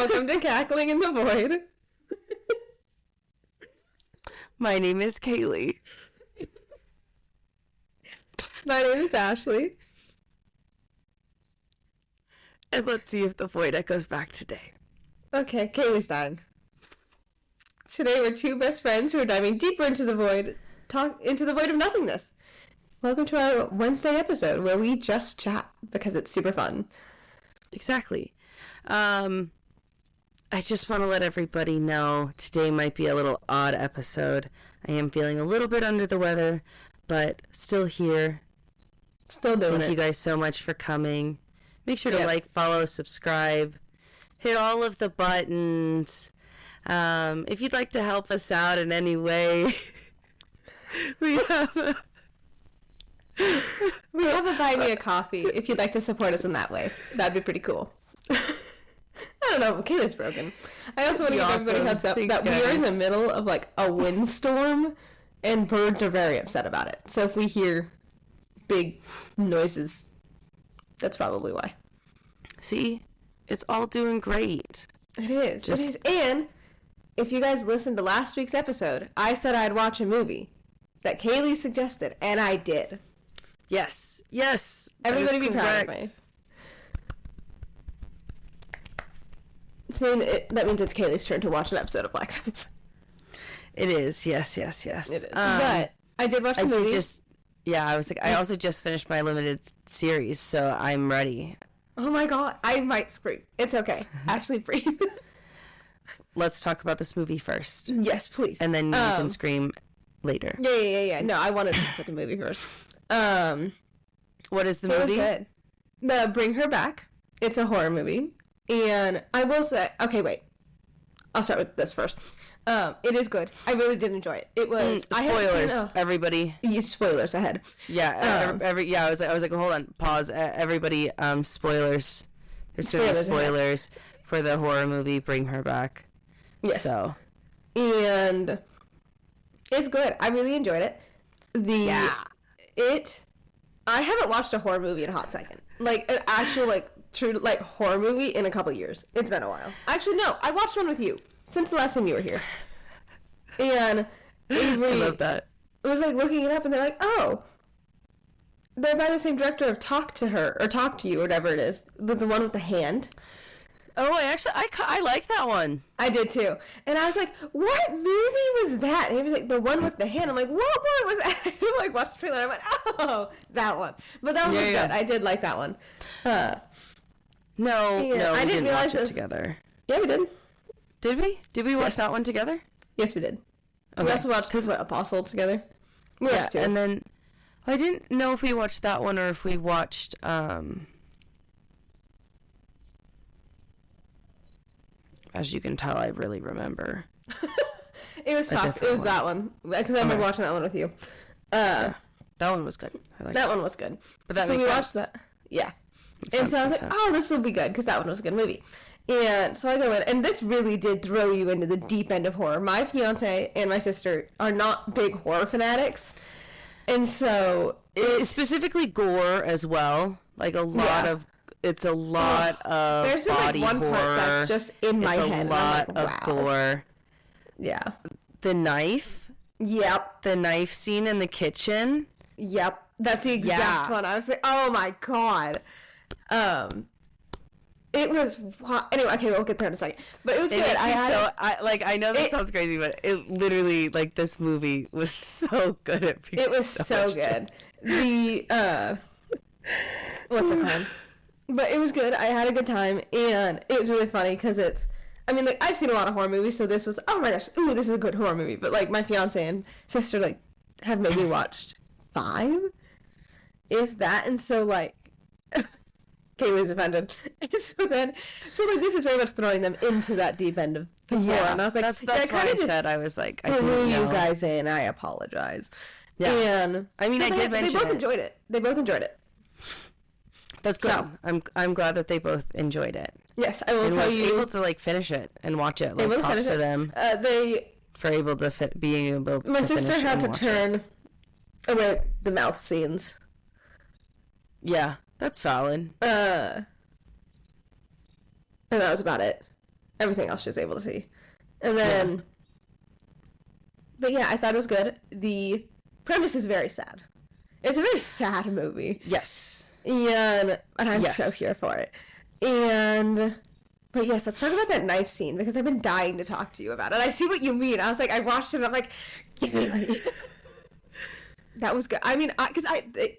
Welcome to Cackling in the Void. My name is Kaylee. My name is Ashley. And let's see if the void echoes back today. Okay, Kaylee's done. Today we're two best friends who are diving deeper into the void, into the void of nothingness. Welcome to our Wednesday episode where we just chat because it's super fun. Exactly. I just want to let everybody know today might be a little odd episode. I am feeling a little bit under the weather, but still here. Still doing it. Thank you guys so much for coming. Make sure to like, follow, subscribe, hit all of the buttons. If you'd like to help us out in any way, we have a Buy Me a Coffee if you'd like to support us in that way. That'd be pretty cool. I don't know, Kayla's broken. I also want to give everybody a heads up that we are in the middle of like a windstorm and birds are very upset about it. So if we hear big noises, that's probably why. See? It's all doing great. It is. And if you guys listened to last week's episode, I said I'd watch a movie that Kaylee suggested, and I did. Yes. Everybody be proud of me. That means it's Kaylee's turn to watch an episode of Black Suits. It is. Yes. It is. But I did watch the movie. I also just finished my limited series, so I'm ready. Oh my god, I might scream. It's okay. Actually, breathe. Let's talk about this movie first. Yes, please. And then you can scream later. Yeah. No, I wanted to talk about the movie first. What is the movie? It was good. The Bring Her Back. It's a horror movie. And I will say, okay, wait. I'll start with this first. It is good. I really did enjoy it. It was spoilers, everybody. Spoilers ahead. Yeah, I was like, hold on, pause. Everybody, spoilers. There's gonna be spoilers for the horror movie Bring Her Back. Yes. So, and it's good. I really enjoyed it. I haven't watched a horror movie in a hot second. Like an actual true horror movie in a couple years. It's been a while. Actually, no, I watched one with you since the last time you were here. And Avery, I love that. It was like looking it up, and they're like, oh, they're by the same director of Talk to Her or Talk to You, or whatever it is, the one with the hand. Oh, I liked that one. I did too. And I was like, what movie was that? And he was like, the one with the hand. I'm like, what was that? I like watched the trailer and I went, oh, that one. But that one was good. I did like that one. No, I we didn't watch it together. Yeah, we did. Did we? Did we watch that one together? Yes, we did. Okay. We also watched Apostle together. We watched two. And then I didn't know if we watched that one or if we watched as you can tell, I really remember. It was tough. It was that one because I remember watching that one with you. That one was good. That one was good. But that makes sense. Watched that. Yeah. And so I was like, oh, this will be good because that one was a good movie. And so I go in, and this really did throw you into the deep end of horror. My fiance and my sister are not big horror fanatics. And so specifically gore as well. Like a lot of of there's body one horror. Part that's just in my head. A lot of gore. Yeah. The knife. Yep. The knife scene in the kitchen. Yep. That's the exact one. I was like, oh my god. It was anyway. Okay, we'll get there in a second. But it was good. I know this sounds crazy, but it literally this movie was so good. It was so good. The what's it called? But it was good. I had a good time, and it was really funny because I've seen a lot of horror movies, so this was, oh my gosh, ooh, this is a good horror movie. But my fiance and sister have maybe watched 5, if that, and so Kaylee's offended. And so this is very much throwing them into that deep end of the horror. And I was like, that's why I said I was like, I didn't know. You guys in, I apologize. Yeah. And I did mention they both enjoyed it. They both enjoyed it. That's good. So, I'm glad that they both enjoyed it. Yes, I will tell you. Able to finish it and watch it. Props to them. For being able to. My sister had to turn away the mouth scenes. Yeah, that's valid. And that was about it. Everything else she was able to see. And then, but yeah, I thought it was good. The premise is very sad. It's a very sad movie. Yes. And I'm so here for it. But yes, let's talk about that knife scene, because I've been dying to talk to you about it. I see what you mean. I was like, I watched it and I'm like, that was good. I mean, because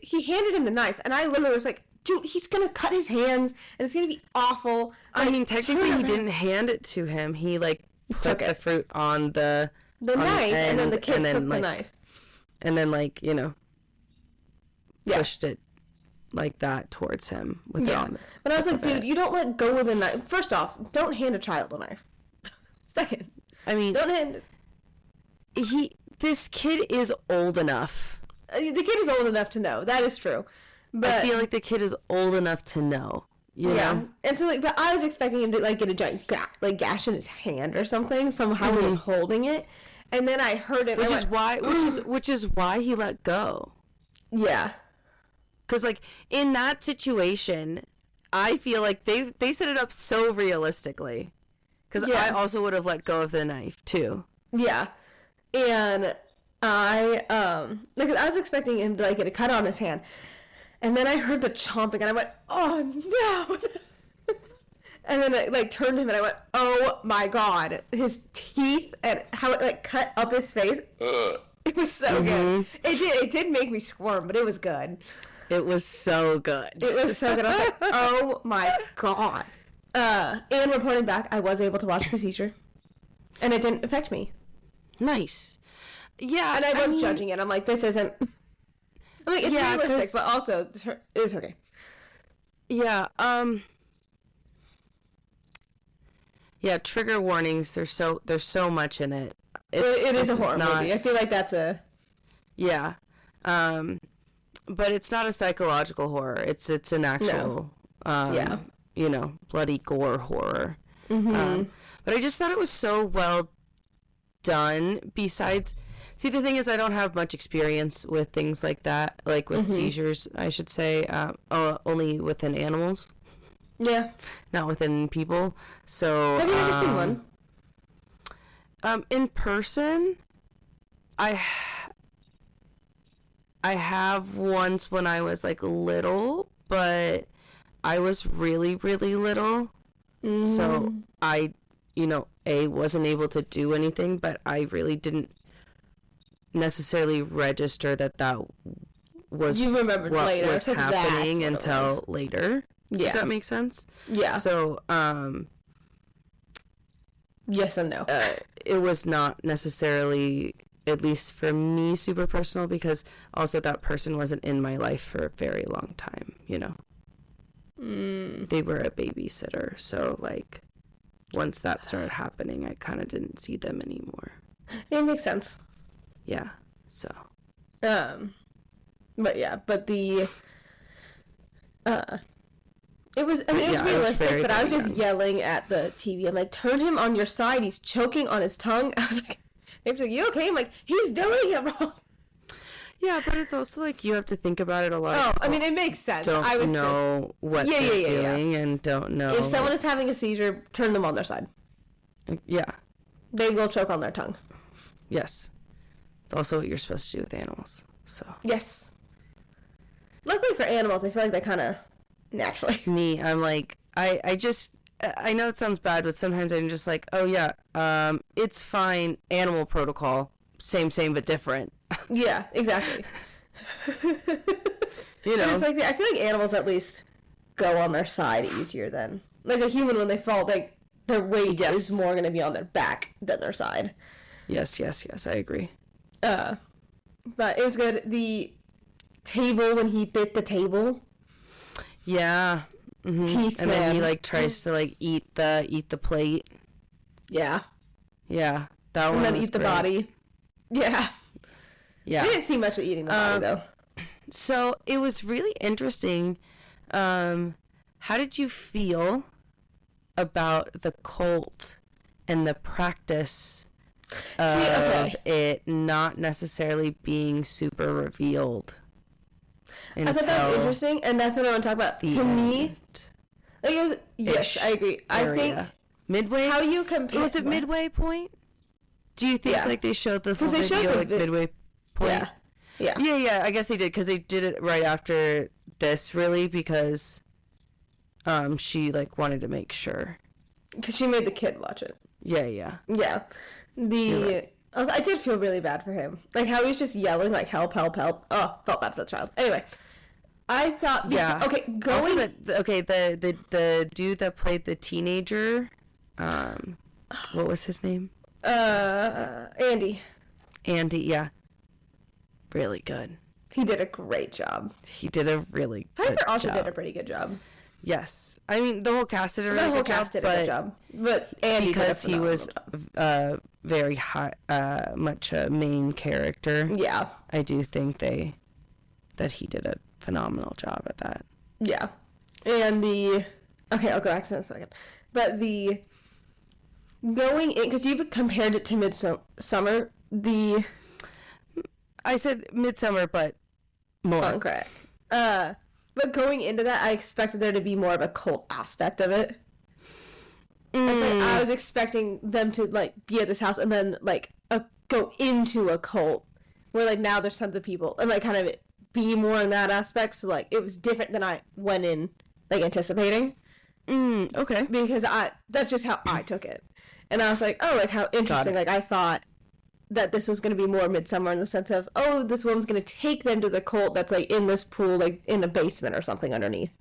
he handed him the knife and I literally was like, dude, he's going to cut his hands and it's going to be awful. I mean, technically he didn't hand it to him. He, like, took the fruit on the knife, and then the kid took the knife. And then, like, you know, pushed it like that towards him with it on. But I was like, dude, you don't let go of the knife. First off, don't hand a child a knife. Second, I mean, don't hand. This kid is old enough. The kid is old enough to know. That is true. But I feel like the kid is old enough to know. You know? And so, like, but I was expecting him to, like, get a giant gash in his hand or something from how he was holding it. And then I heard it. Which is why he let go. Yeah. Because, like, in that situation, I feel like they set it up so realistically. Because I also would have let go of the knife, too. Yeah. And I was expecting him to, like, get a cut on his hand. And then I heard the chomping, and I went, oh, no. And then I, like, turned to him, and I went, oh, my God. His teeth and how it, like, cut up his face. It was so good. It did make me squirm, but it was good. It was so good. It was so good. I was like, oh my God. And reporting back, I was able to watch the seizure. And it didn't affect me. Nice. Yeah. And I was judging it. I'm like, this isn't... I'm like, it's realistic, but also, it's okay. Yeah, yeah, trigger warnings, there's so much in it. It is a horror movie. I feel like that's a... Yeah. But it's not a psychological horror. It's an actual, you know, bloody gore horror. But I just thought it was so well done. Besides, see, the thing is, I don't have much experience with things like that, like with seizures, I should say, only within animals. Yeah. Not within people. So have you ever seen one? In person, I have once when I was like little, but I was really, really little. So I, you know, wasn't able to do anything, but I really didn't necessarily register that was you remembered what later, was happening until later. Yeah. If that makes sense. Yeah. So, yes and no. It was not necessarily, at least for me, super personal, because also that person wasn't in my life for a very long time, you know. They were a babysitter, so, like, once that started happening, I kind of didn't see them anymore. It makes sense. Yeah, so. But yeah, but the, it was realistic, but I was just yelling at the TV. I'm like, turn him on your side. He's choking on his tongue. I was like, Dave's like, you okay? I'm like, he's doing it wrong. Yeah, but it's also like you have to think about it a lot. Oh, I mean, it makes sense. I was know what they're doing and don't know. If someone is having a seizure, turn them on their side. Yeah. They will choke on their tongue. Yes. It's also what you're supposed to do with animals. So. Yes. Luckily for animals, I feel like they kind of naturally. Me, I'm like, I know it sounds bad, but sometimes I'm just like, oh yeah, it's fine. Animal protocol, same but different. Yeah, exactly. You know, it's like I feel like animals at least go on their side easier than like a human. When they fall, like their weight is more going to be on their back than their side. Yes, I agree. But it was good. The table, when he bit the table. Yeah. Teeth, and then he like tries to like eat the plate. Yeah. Yeah. That one. And then was eat the great. body. Yeah. Yeah. I didn't see much of eating the body though. So it was really interesting. How did you feel about the cult and the practice of it not necessarily being super revealed? I thought that was interesting, and that's what I want to talk about. To me, like it was, yes, I agree. I think midway. How you compare? Was it midway point? Do you think like they showed the full they video like midway point? Yeah. I guess they did because they did it right after this, really, because she like wanted to make sure. Because she made the kid watch it. Yeah. Right. I did feel really bad for him. Like, how he's just yelling, like, help, help, help. Oh, felt bad for the child. Anyway, I thought... Yeah. Okay, going... Also, the dude that played the teenager, what was his name? Andy. Andy, yeah. Really good. He did a great job. He did a really good job. Piper also did a pretty good job. Yes. I mean, the whole cast did a really good job. But Andy because did a he was job. Very high, much a main character. Yeah. I do think that he did a phenomenal job at that. Yeah. And okay, I'll go back to that in a second. But going in, because you compared it to Midsummer, I said Midsummer, but more. Oh, correct. But going into that, I expected there to be more of a cult aspect of it. It's like I was expecting them to like be at this house and then like go into a cult where like now there's tons of people and like kind of be more in that aspect. So like it was different than I went in like anticipating. Okay. Because that's just how I took it, and I was like, oh, like how interesting. Like I thought that this was going to be more Midsummer in the sense of, oh, this woman's going to take them to the cult that's like in this pool, like in a basement or something underneath.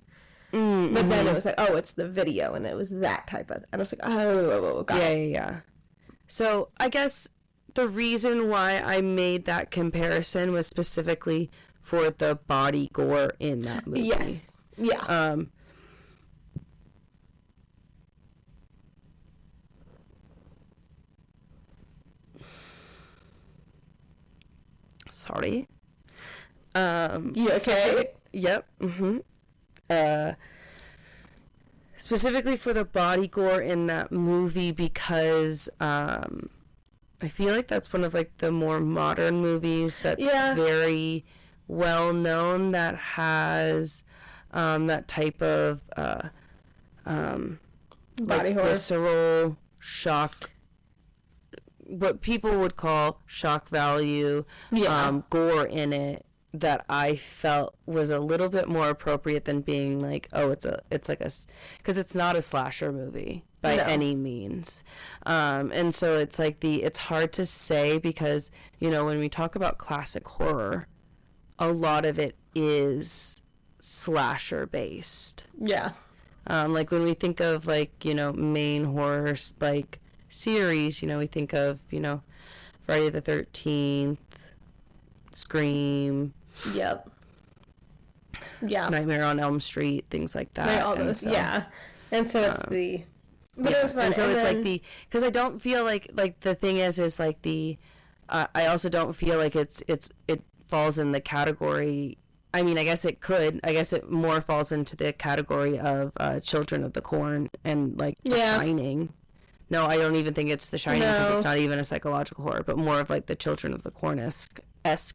But then it was like, oh, it's the video, and it was that type of, and I was like, oh, God. Yeah. So I guess the reason why I made that comparison was specifically for the body gore in that movie. Yes. Yeah. Sorry. You okay? Yep. Specifically for the body gore in that movie because I feel like that's one of like the more modern movies that's very well known, that has that type of body like horror, visceral shock, what people would call shock value, gore in it, that I felt was a little bit more appropriate than being like, oh, it's like a, because it's not a slasher movie by any means. And so it's like it's hard to say because, you know, when we talk about classic horror, a lot of it is slasher based. Yeah. Like when we think of like, you know, main horror like series, you know, we think of, you know, Friday the 13th, Scream. Yep. Yeah. Nightmare on Elm Street, things like that. All those, And so it's but it was fun. And so it's like because I don't feel like the thing is like I also don't feel like it falls in the category. I mean, I guess it could. I guess it more falls into the category of Children of the Corn and like The Shining. No, I don't even think it's The Shining because it's not even a psychological horror, but more of like the Children of the Corn-esque.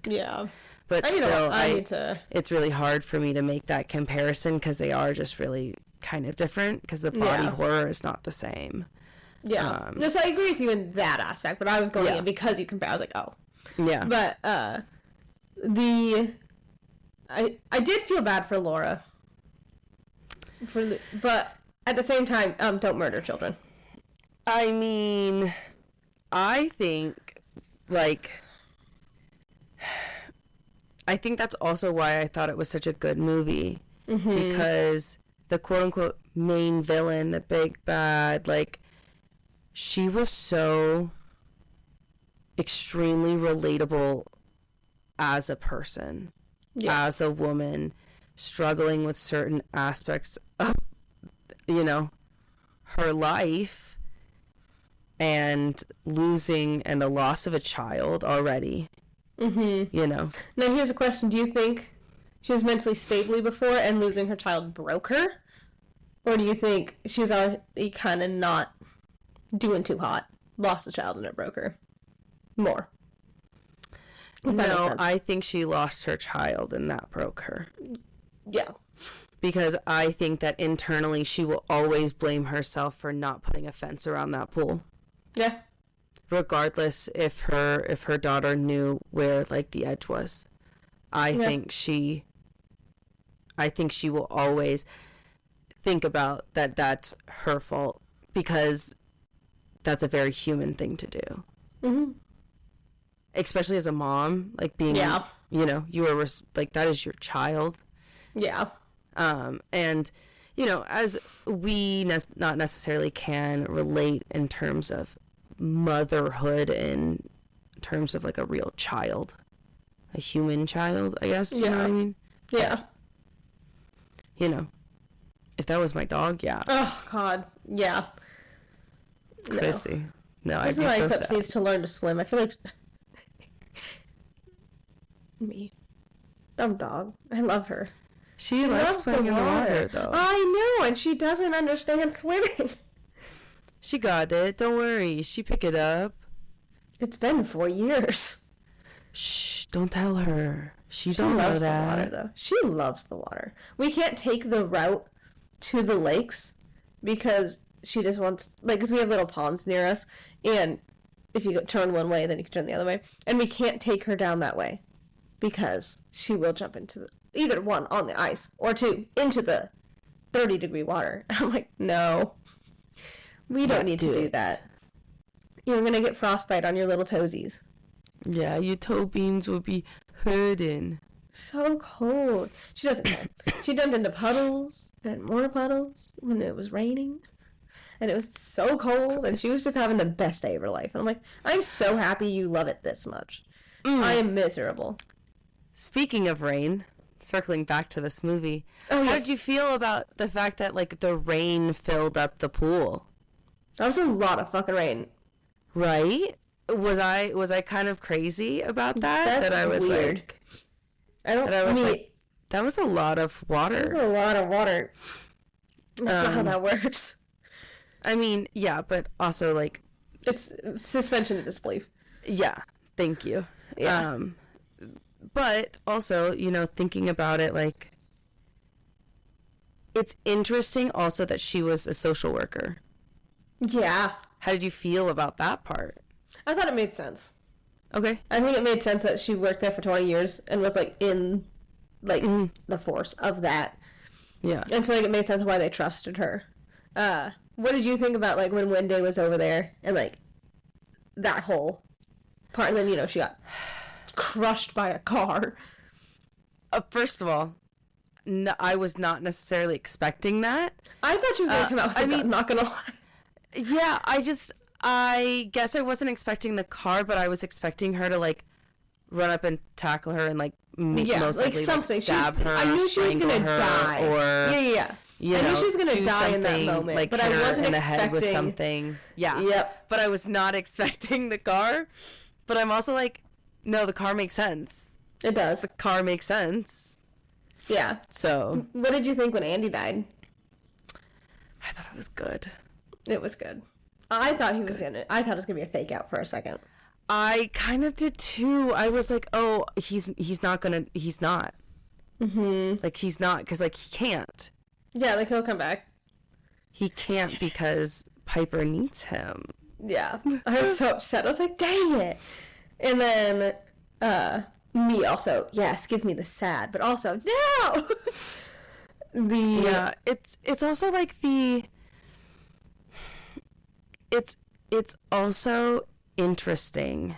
Yeah. But it's really hard for me to make that comparison because they are just really kind of different because the body horror is not the same. Yeah. So I agree with you in that aspect, but I was going in because you compare. I was like, oh. Yeah. But I did feel bad for Laura. But at the same time, don't murder children. I mean, I think that's also why I thought it was such a good movie, because the quote-unquote main villain, the big bad, like, she was so extremely relatable as a person, as a woman, struggling with certain aspects of, you know, her life, and losing and the loss of a child already. You know. Now here's a question: do you think she was mentally stable before and losing her child broke her, or do you think she was already kind of not doing too hot, lost the child and it broke her more? No, I think she lost her child and that broke her. Yeah. Because I think that internally she will always blame herself for not putting a fence around that pool. Yeah. Regardless if her daughter knew where like the edge was. I think she will always think about that that's her fault, because that's a very human thing to do. Mm-hmm. Especially as a mom, like being, you know, you are like, that is your child. Yeah. And, you know, as we not necessarily can relate in terms of motherhood in terms of like a real child, a human child, I guess. You know what I mean? Yeah. You know, if that was my dog, yeah. Oh, God. Yeah. Chrissy. No, I'd be so sad. Eclipse needs to learn to swim. I feel like... Me. Dumb dog. I love her. She loves playing in the water, though. I know, and she doesn't understand swimming. She got it. Don't worry. She pick it up. It's been 4 years. Shh, don't tell her. She don't know that. The water, though. She loves the water. We can't take the route to the lakes because she just wants, like, because we have little ponds near us, and if you turn one way, then you can turn the other way, and we can't take her down that way because she will jump into either one, on the ice, or two, into the 30-degree water. I'm like, no, we don't need to do that. You're going to get frostbite on your little toesies. Yeah, your toe beans will be hurting. So cold. She doesn't care. She jumped into puddles and more puddles when it was raining. And it was so cold, and she was just having the best day of her life. And I'm like, I'm so happy you love it this much. I am miserable. Speaking of rain, circling back to this movie, how did you feel about the fact that, like, the rain filled up the pool? That was a lot of fucking rain. Right? Was I kind of crazy about that? That's that I was weird. Like, that was a lot of water. That was a lot of water. That's not how that works. I mean, yeah, but also, like... It's suspension of disbelief. Yeah, thank you. Yeah. But also, you know, thinking about it, like... It's interesting also that she was a social worker. Yeah. How did you feel about that part? I thought it made sense. Okay. I think it made sense that she worked there for 20 years and was, like, in, like, the force of that. Yeah. And so, like, it made sense why they trusted her. What did you think about, like, when Wendy was over there and, like, that whole part? And then, you know, she got crushed by a car. First of all, no, I was not necessarily expecting that. I thought she was going to come out with a gun, I'm not going to lie. Yeah, I guess I wasn't expecting the car, but I was expecting her to, like, run up and tackle her and, like, most likely, something. Like, stab her. I knew she was going to die. Or, yeah. I knew she was going to die in that moment, like, but hit I her wasn't in the expecting... head with something. Yeah. Yep. But I was not expecting the car. But I'm also like, no, the car makes sense. It does. The car makes sense. Yeah. So. What did you think when Andy died? I thought it was good. It was good. I thought it was gonna be a fake out for a second. I kind of did too. I was like, oh, he's not. Mm-hmm. Like, he's not, because, like, he can't. Yeah, like, he'll come back. He can't because Piper needs him. Yeah. I was so upset. I was like, dang it. And then, me also, yes, give me the sad, but also, no! Yeah, it's also like it's also interesting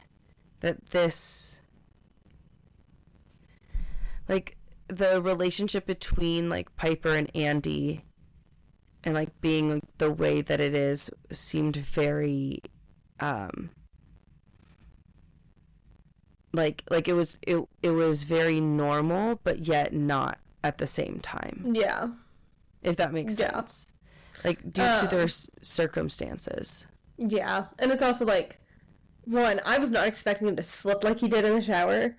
that this, like, the relationship between, like, Piper and Andy and, like, being the way that it is seemed very like it was very normal, but yet not at the same time. Yeah. If that makes sense. Like, due to their circumstances. Yeah. And it's also like, one, I was not expecting him to slip like he did in the shower.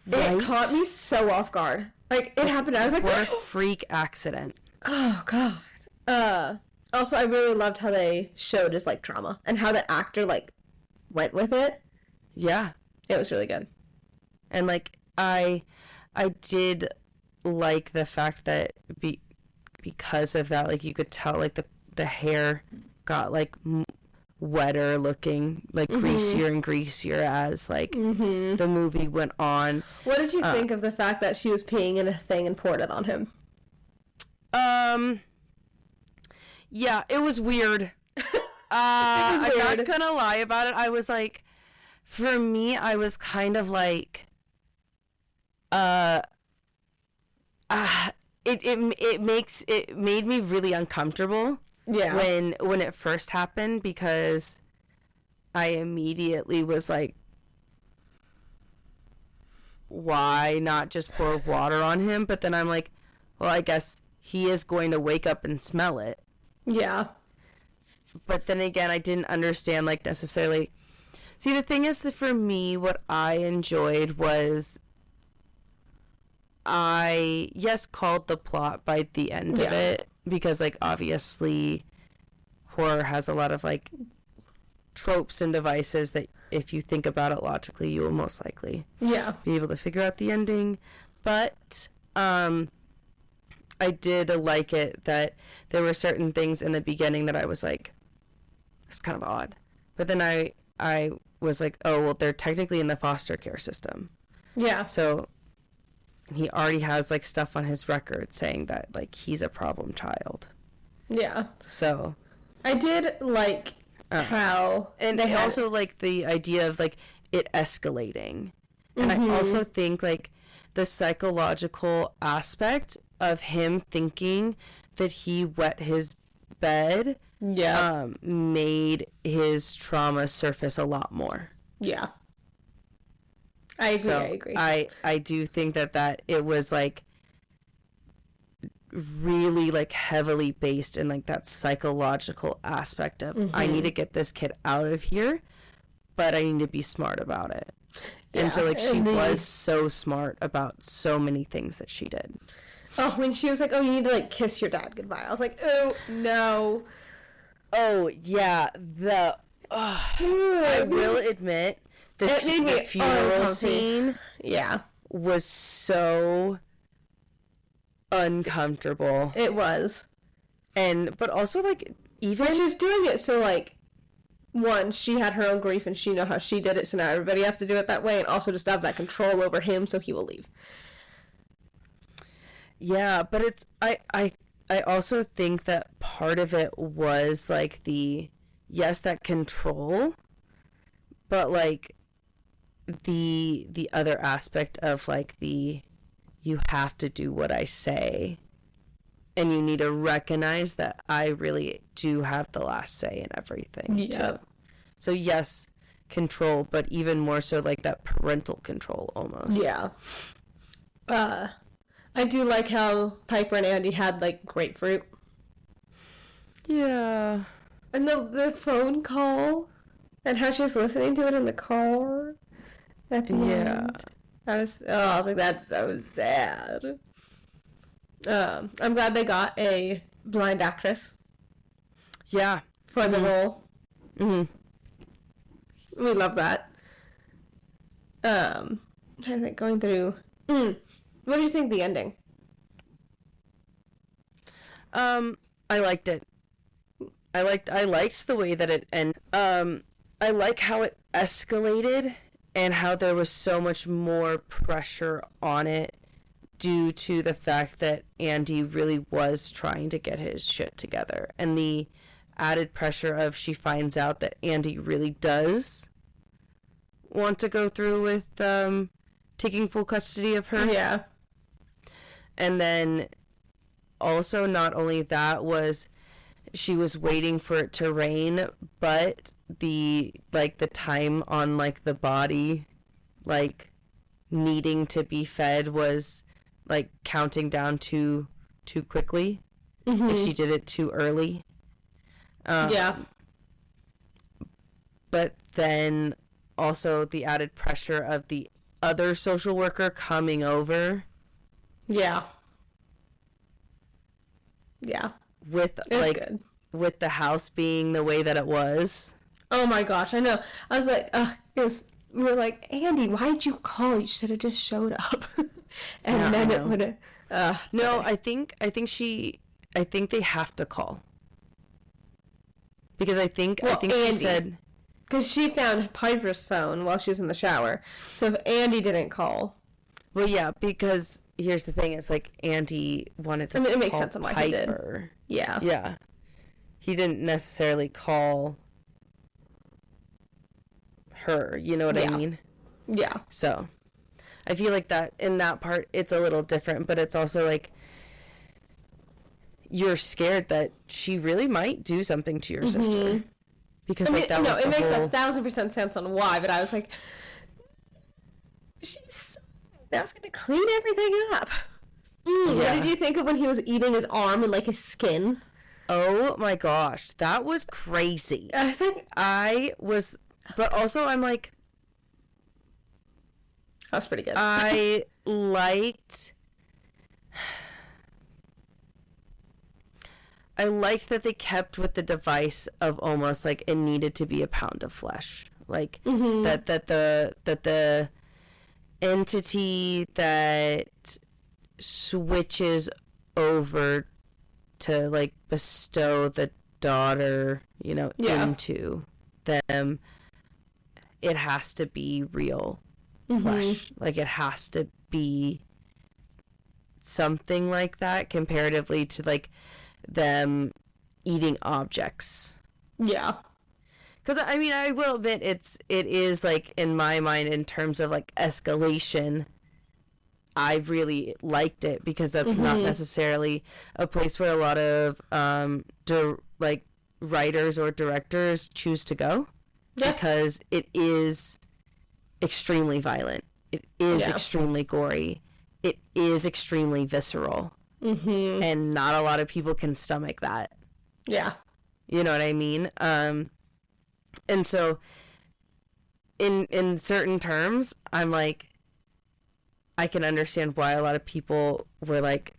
Right? It caught me so off guard. Like, it happened. I was like, what a freak accident. Oh, God. Also, I really loved how they showed his, like, trauma and how the actor, like, went with it. Yeah. It was really good. And, like, I I did like the fact that because of that, like, you could tell, like, the hair got, like, wetter looking, like, greasier and greasier as, like, the movie went on. What did you think of the fact that she was peeing in a thing and poured it on him? Yeah, it was weird. I'm not gonna lie about it. I was like, for me, I was kind of like, it made me really uncomfortable. Yeah. When it first happened, because I immediately was like, why not just pour water on him? But then I'm like, well, I guess he is going to wake up and smell it. Yeah. But then again, I didn't understand, like, necessarily. See, the thing is that for me, what I enjoyed was called the plot by the end of it, because, like, obviously horror has a lot of, like, tropes and devices that if you think about it logically, you will most likely be able to figure out the ending. But I did like it that there were certain things in the beginning that I was like, it's kind of odd. But then I was like, oh, well, they're technically in the foster care system. Yeah. So he already has, like, stuff on his record saying that, like, he's a problem child. Yeah. So I did like how... And I also like the idea of, like, it escalating. And I also think, like, the psychological aspect of him thinking that he wet his bed made his trauma surface a lot more. Yeah. I agree. So I agree. I do think that it was, like, really, like, heavily based in, like, that psychological aspect of I need to get this kid out of here, but I need to be smart about it. Yeah. And so, like, she was so smart about so many things that she did. Oh, when she was like, oh, you need to, like, kiss your dad goodbye. I was like, oh, no. Oh, yeah. I will admit, the funeral scene was so uncomfortable. It was. But also, like, even... But she's doing it so, like, one, she had her own grief and she know how she did it, so now everybody has to do it that way, and also just have that control over him so he will leave. Yeah, but it's... I also think that part of it was, like, that control, but, like, the other aspect of, like, you have to do what I say, and you need to recognize that I really do have the last say in everything, too. So, yes, control, but even more so, like, that parental control, almost. Yeah. I do like how Piper and Andy had, like, grapefruit. Yeah. And the phone call, and how she's listening to it in the car at the end. I was like, that's so sad. I'm glad they got a blind actress. Yeah. For the role. We love that. I'm trying to think, going through... What did you think of the ending? I liked it. I liked the way that it ended. I like how it escalated and how there was so much more pressure on it due to the fact that Andy really was trying to get his shit together, and the added pressure of she finds out that Andy really does want to go through with taking full custody of her. Yeah. And then also, not only that, was she was waiting for it to rain, but the time on, like, the body, like, needing to be fed was, like, counting down too quickly. If she did it too early. Yeah. But then also the added pressure of the other social worker coming over. Yeah. Yeah. With the house being the way that it was. Oh my gosh, I know. I was like, we were like, Andy, why'd you call? You should have just showed up. And then it would no, I think they have to call. Because I think Andy, she said, because she found Piper's phone while she was in the shower. So if Andy didn't call, well, yeah, because here's the thing: it's like Andy wanted to. it makes sense on why he did. Yeah, yeah, he didn't necessarily call her. You know what I mean? Yeah. So, I feel like that in that part, it's a little different, but it's also like you're scared that she really might do something to your sister. Because it makes 1,000% sense on why, but I was like, she's going to clean everything up. Yeah. What did you think of when he was eating his arm and like his skin? Oh my gosh, that was crazy. I was like, but also I'm like, that was pretty good. I liked that they kept with the device of almost like it needed to be a pound of flesh, like that the entity that switches over to like bestow the daughter, into them, it has to be real flesh. Like it has to be something like that comparatively to like them eating objects. Yeah. Because, I mean, I will admit it is, like, in my mind, in terms of, like, escalation, I really liked it because that's not necessarily a place where a lot of, writers or directors choose to go. Yeah. Because it is extremely violent. It is extremely gory. It is extremely visceral. And not a lot of people can stomach that. Yeah. You know what I mean? And so in certain terms, I'm like, I can understand why a lot of people were like,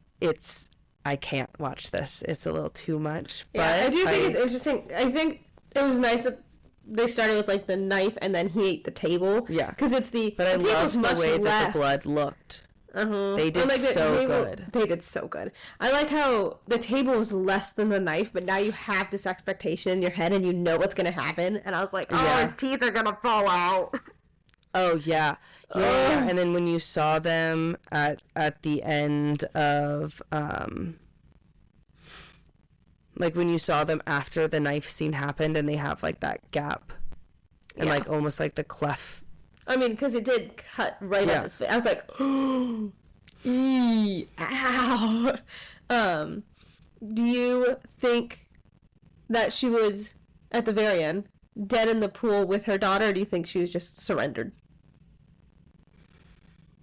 I can't watch this. It's a little too much. Yeah, but I do think it's interesting. I think it was nice that they started with like the knife and then he ate the table. Yeah. Because but I loved the way that the blood looked. They did so good. They did so good. I like how the table was less than the knife, but now you have this expectation in your head and you know what's going to happen. And I was like, his teeth are going to fall out. Oh, yeah. Yeah. And then when you saw them at the end of, like when you saw them after the knife scene happened and they have like that gap and like almost like the cleft. I mean, because it did cut right up his face. I was like, ow. Do you think that she was, at the very end, dead in the pool with her daughter, or do you think she was just surrendered?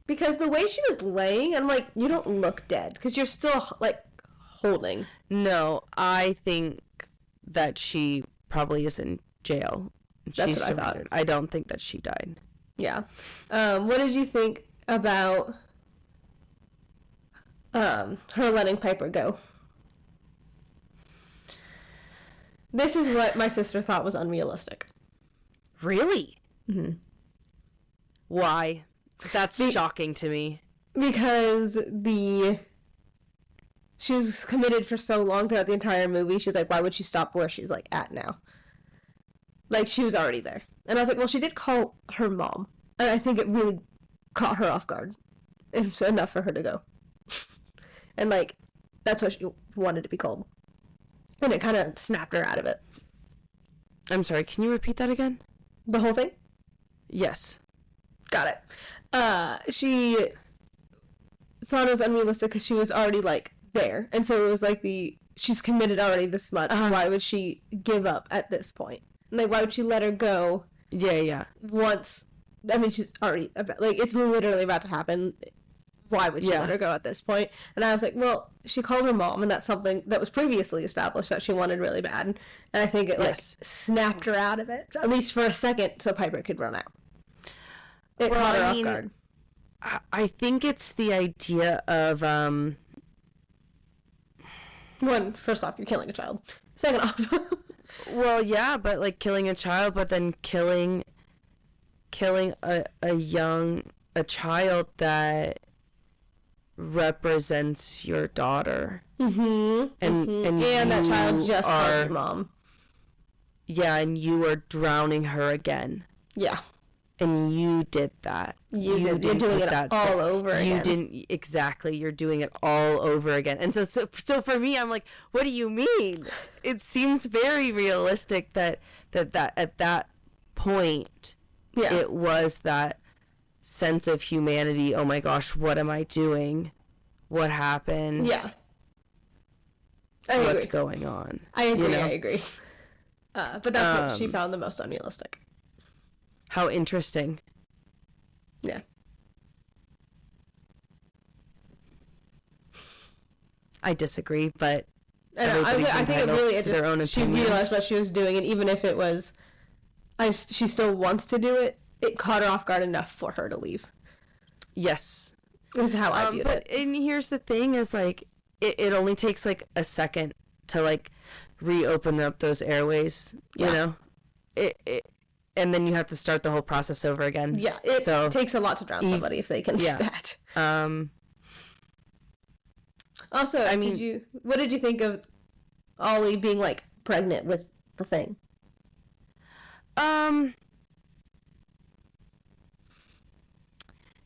Because the way she was laying, I'm like, you don't look dead, because you're still, like, holding. No, I think that she probably is in jail. That's what I thought. I don't think that she died. Yeah. What did you think about her letting Piper go? This is what my sister thought was unrealistic. Really? Mm-hmm. Why? That's shocking to me. Because she was committed for so long throughout the entire movie. She's like, why would she stop where she's like at now? Like, she was already there. And I was like, well, she did call her mom. And I think it really caught her off guard. It was enough for her to go. And, like, that's what she wanted to be called. And it kind of snapped her out of it. I'm sorry, can you repeat that again? The whole thing? Yes. Got it. She thought it was unrealistic because she was already, like, there. And so it was like she's committed already this much. Why would she give up at this point? Like, why would she let her go? Yeah. Once, I mean, she's already, like, it's literally about to happen. Why would she let her go at this point? And I was like, well, she called her mom, and that's something that was previously established that she wanted really bad. And I think it, like, snapped her out of it, at least for a second, so Piper could run out. It caught her off guard. I think it's the idea of, One, first off, you're killing a child. Second off... Well, yeah, but like killing a child, but then killing a child that represents your daughter. And that child just called your mom. Yeah, and you are drowning her again. Yeah. And you did that. You're doing it all over again. You're doing it all over again. And so for me, I'm like, what do you mean? It seems very realistic that at that point, it was that sense of humanity. Oh my gosh, what am I doing? What happened? Yeah. What's going on? I agree. I agree. But that's what she found the most unrealistic. How interesting. Yeah. I disagree, but I think it really is their own she realized what she was doing, and even if it was, she still wants to do it. It caught her off guard enough for her to leave. Yes, is how I viewed it. And here's the thing: is like it only takes like a second to like reopen up those airways. You know, and then you have to start the whole process over again. Yeah, it takes a lot to drown somebody if they can do that. Also, what did you think of Ollie being like pregnant with the thing?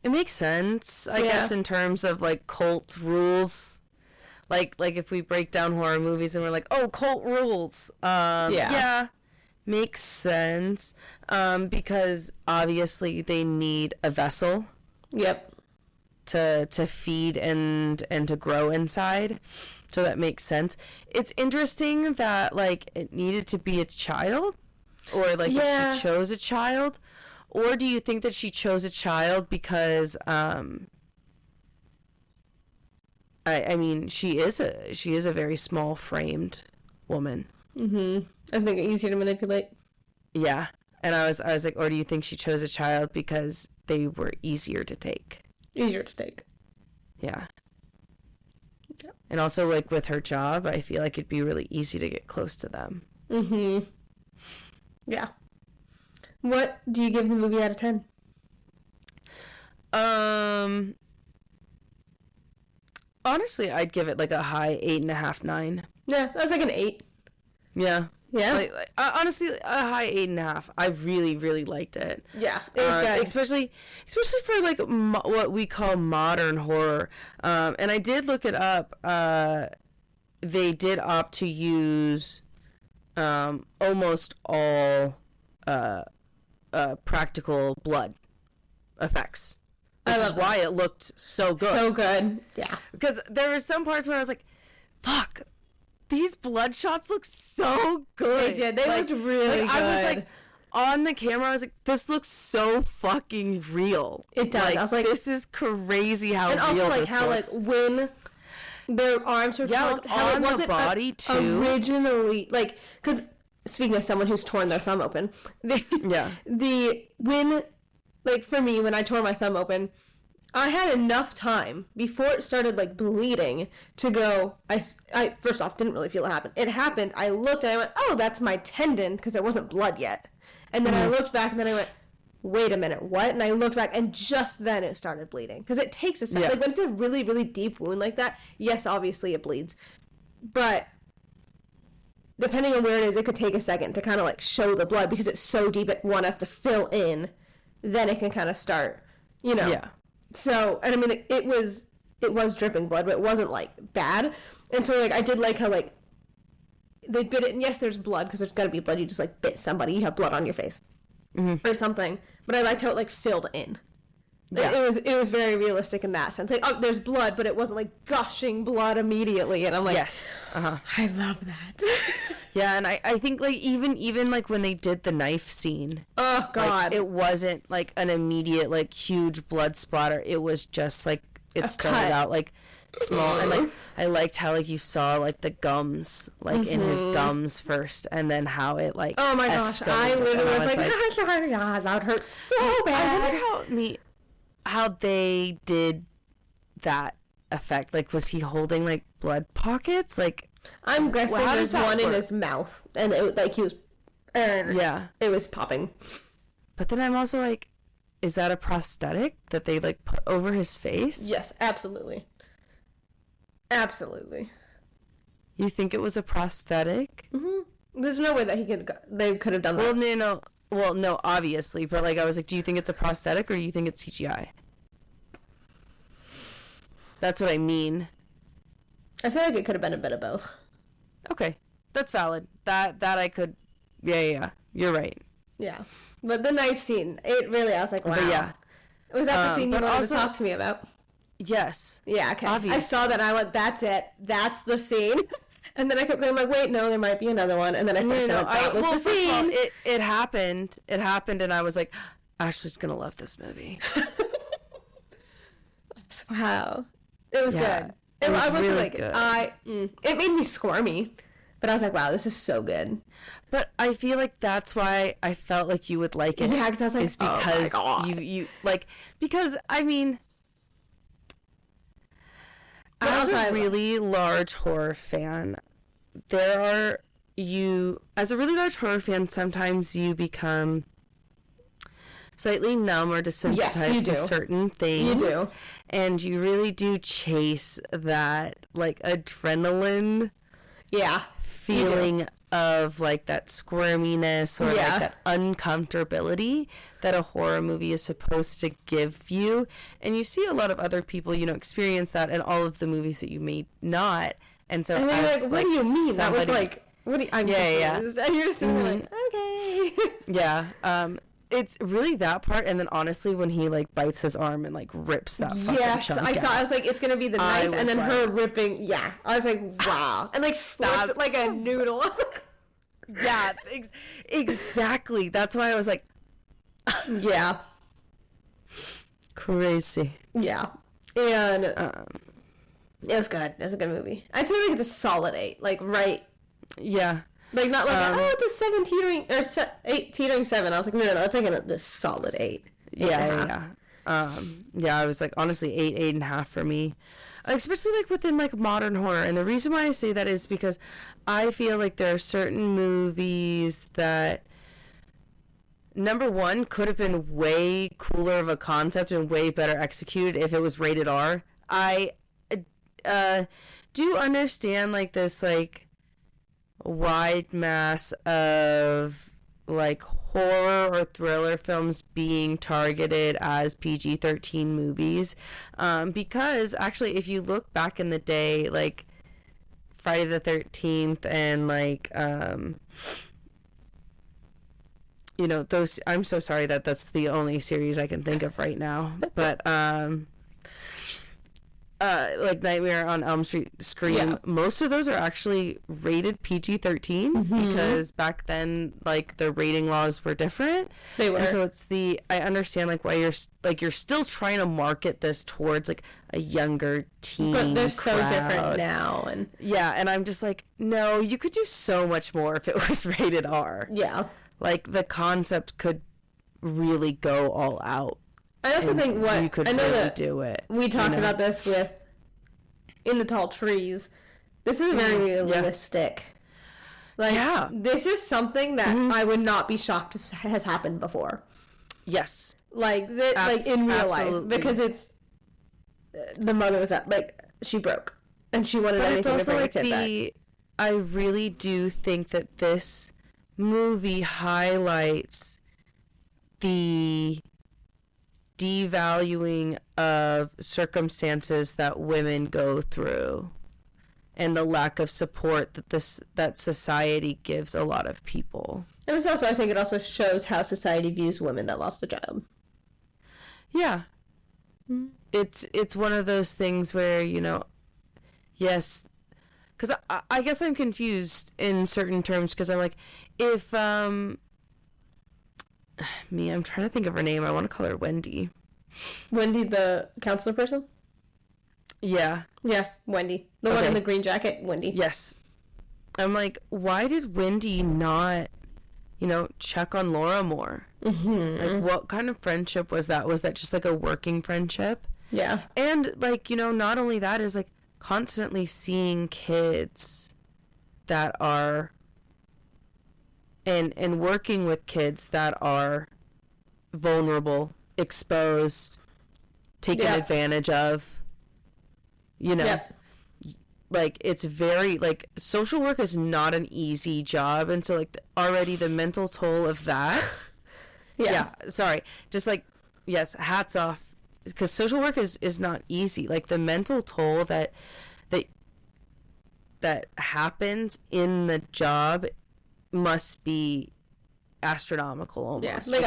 It makes sense, I guess, in terms of like cult rules. Like if we break down horror movies and we're like, oh, cult rules. Yeah. Makes sense. Because obviously they need a vessel. Yep. To feed and to grow inside. So that makes sense. It's interesting that like it needed to be a child, or like if she chose a child, or do you think that she chose a child because I mean she is a very small framed woman. I think it's easier to manipulate. Yeah. And I was like, or do you think she chose a child because they were easier to take? Easier to take. Yeah. And also, like, with her job, I feel like it'd be really easy to get close to them. Yeah. What do you give the movie out of 10? Honestly, I'd give it, like, a high 8.5, 9. Yeah, that's like an 8. Yeah. Yeah. Like, honestly, a high 8.5. I really, really liked it. Yeah, it was good. Especially for like what we call modern horror. And I did look it up. They did opt to use almost all practical blood effects, which is why it looked so good. So good. Yeah. Because there were some parts where I was like, "Fuck." These blood shots look so good. They did. They looked really good. I was like, on the camera, I was like, this looks so fucking real. It does. Like, I was like, this is crazy how real this looks. And also, like, how, like, when their arms were chopped, how it wasn't the body, too. Originally, like, because, speaking of someone who's torn their thumb open, when, for me, when I tore my thumb open, I had enough time before it started, like, bleeding to go, I first off, didn't really feel it happen. It happened. I looked and I went, oh, that's my tendon, because there wasn't blood yet. And then I looked back and then I went, wait a minute, what? And I looked back and just then it started bleeding. Because it takes a second. Yeah. Like, when it's a really, really deep wound like that, yes, obviously it bleeds. But depending on where it is, it could take a second to kind of, like, show the blood because it's so deep it has to fill in. Then it can kind of start, Yeah. So, and I mean, it was dripping blood, but it wasn't, like, bad. And so, like, I did like how, like, they bit it, and yes, there's blood, because there's gotta be blood. You just, like, bit somebody, you have blood on your face. Or something. But I liked how it, like, filled in. Yeah. It was very realistic in that sense. Like, oh, there's blood, but it wasn't, like, gushing blood immediately. And I'm like, yes. I love that. Yeah, and I think, like, even like, when they did the knife scene. Oh, God. Like, it wasn't, like, an immediate, like, huge blood splatter. It was just, like, it started out, like, small. And, like, I liked how, like, you saw, like, the gums, like, in his gums first. And then how it, like, oh, my gosh. I literally was like, that hurt so bad. I wonder how they did that effect. Like, was he holding, like, blood pockets? Like, I'm guessing there's one in his mouth, and it, like, he was, it was popping. But then I'm also like, is that a prosthetic that they, like, put over his face? Yes, absolutely. Absolutely. You think it was a prosthetic? Mm-hmm. There's no way that they could have done that. Well, no, obviously, but like I was like, do you think it's a prosthetic or do you think it's CGI? That's what I mean. I feel like it could have been a bit of both. Okay, that's valid. That I could. Yeah. You're right. Yeah, but the knife scene, it really, I was like, wow. But yeah. Was that the scene you wanted to talk to me about? Yes. Yeah, okay. Obviously. I saw that and I went, that's it. That's the scene. And then I kept going, like, wait, no, there might be another one. And then I found out that was the scene. It happened. It happened, and I was like, Ashley's going to love this movie. Wow. It was good. It was really like, good. It made me squirmy. But I was like, wow, this is so good. But I feel like that's why I felt like you would like it. Yeah, because I was like, is because oh my God. you like, because, I mean, as a really large horror fan, as a really large horror fan, sometimes you become slightly numb or desensitized to certain things. You do. And you really do chase that, like, adrenaline feeling of, like, that squirminess or, like, that uncomfortability that a horror movie is supposed to give you. And you see a lot of other people, experience that in all of the movies that you may not. And so, and as, like, what do you mean? Somebody, that was like, what do you, I'm confused. And you're just sitting there like, okay. Yeah. It's really that part, and then honestly, when he like bites his arm and like rips that fucking chunk I saw. out, I was like, it's gonna be the knife, and then her ripping. Yeah, I was like, wow, and like stabs like a noodle. Yeah, exactly. That's why I was like, yeah, crazy. Yeah, and it was good. It was a good movie. I'd say like it's a solid 8. Like yeah. Like not like it's a 7 teetering or 8 teetering 7. I was like no, it's like this solid 8. Yeah. I was like honestly 8.5 for me, especially like within like modern horror. And the reason why I say that is because I feel like there are certain movies that, number one, could have been way cooler of a concept and way better executed if it was rated R. I do understand like this like wide mass of like horror or thriller films being targeted as PG-13 movies, because actually if you look back in the day, like Friday the 13th and like those, I'm so sorry that that's the only series I can think of right now, but like Nightmare on Elm Street, Scream, most of those are actually rated PG-13 because back then like the rating laws were different. They were. And so I understand like why you're still trying to market this towards like a younger teen crowd. But they're so different now. And and I'm just like, no, you could do so much more if it was rated R. Yeah. Like the concept could really go all out. I also think you could really do it. We talked about this with In the Tall Trees. This is very realistic. Like, this is something that I would not be shocked if has happened before. Yes. Like in real life, because it's the mother was she broke and she wanted anything to bring a kid back. I really do think that this movie highlights the devaluing of circumstances that women go through and the lack of support that society gives a lot of people. And it's also, I think it also shows how society views women that lost a child. Yeah. It's one of those things where, yes, because I guess I'm confused in certain terms, because I'm like, if I'm trying to think of her name. I want to call her Wendy. Wendy, the counselor person? Yeah. Yeah, Wendy. The one in the green jacket, Wendy. Yes. I'm like, why did Wendy not, check on Laura more? Like, what kind of friendship was that? Was that just like a working friendship? Yeah. And like, not only that is like constantly seeing kids that are and working with kids that are vulnerable, exposed, taken advantage of, like, it's very, like, social work is not an easy job, and so, like, already the mental toll of that. Yeah, sorry. Just, like, yes, hats off, because social work is not easy. Like, the mental toll that happens in the job must be astronomical almost. Yeah, like,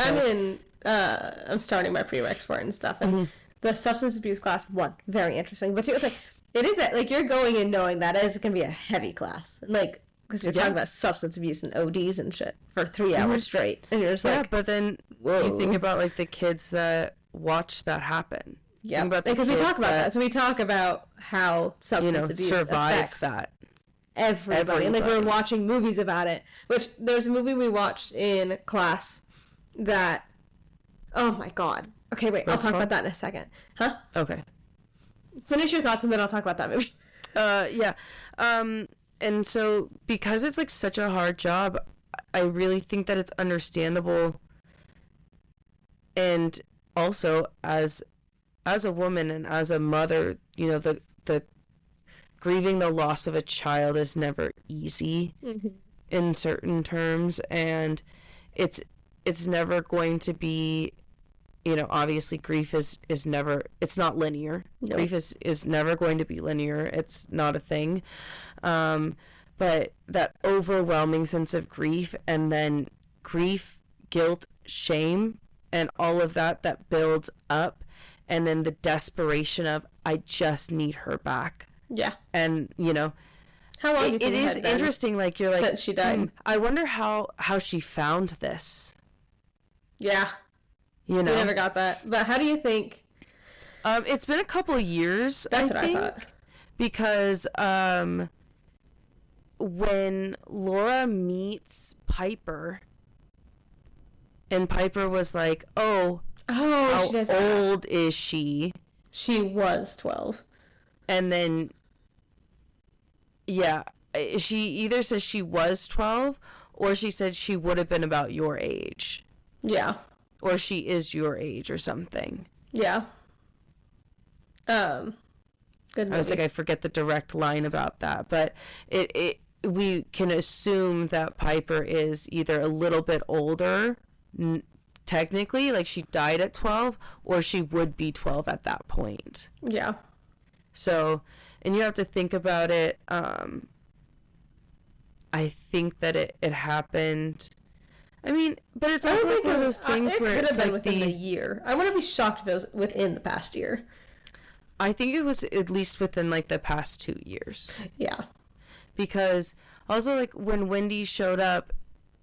I'm starting my prereqs for it and stuff, and the substance abuse class, one, very interesting, but two, it's like, it is, like, you're going in knowing that it's going to be a heavy class, like, because you're talking about substance abuse and ODs and shit for 3 hours straight, and you're just like, yeah, but then you think about, like, the kids that watch that happen. Yeah, because we talk about that, so we talk about how substance abuse affects that. Everybody. And, like, we're watching movies about it, which there's a movie we watched in class that, oh my god. Okay, wait, I'll talk about that in a second. Huh? Okay. Finish your thoughts and then I'll talk about that movie. Yeah. And so, because it's, like, such a hard job, I really think that it's understandable, and also, as a woman and as a mother, you know, the grieving the loss of a child is never easy in certain terms, and it's never going to be, you know, obviously grief is never, it's not linear. No. Grief is never going to be linear. It's not a thing. But that overwhelming sense of grief, and then grief, guilt, shame, and all of that builds up, and then the desperation of, I just need her back. Yeah. And, you know, how long do you think it is interesting, like, you're like, since she died? I wonder how she found this. Yeah. You know, I never got that. But how do you think? It's been a couple years. That's what I thought. Because when Laura meets Piper, and Piper was like, how old is she? She was 12. And then, yeah, she either says she was 12, or she said she would have been about your age. Yeah. Or she is your age or something. Yeah. Good movie. I was like, I forget the direct line about that, but we can assume that Piper is either a little bit older, technically, like she died at 12, or she would be 12 at that point. Yeah. So, and you have to think about it. I think that it happened. I mean, but it's also like one of those things where it's like within the year. I wouldn't be shocked if it was within the past year. I think it was at least within, like, the past 2 years. Yeah. Because also, like, when Wendy showed up,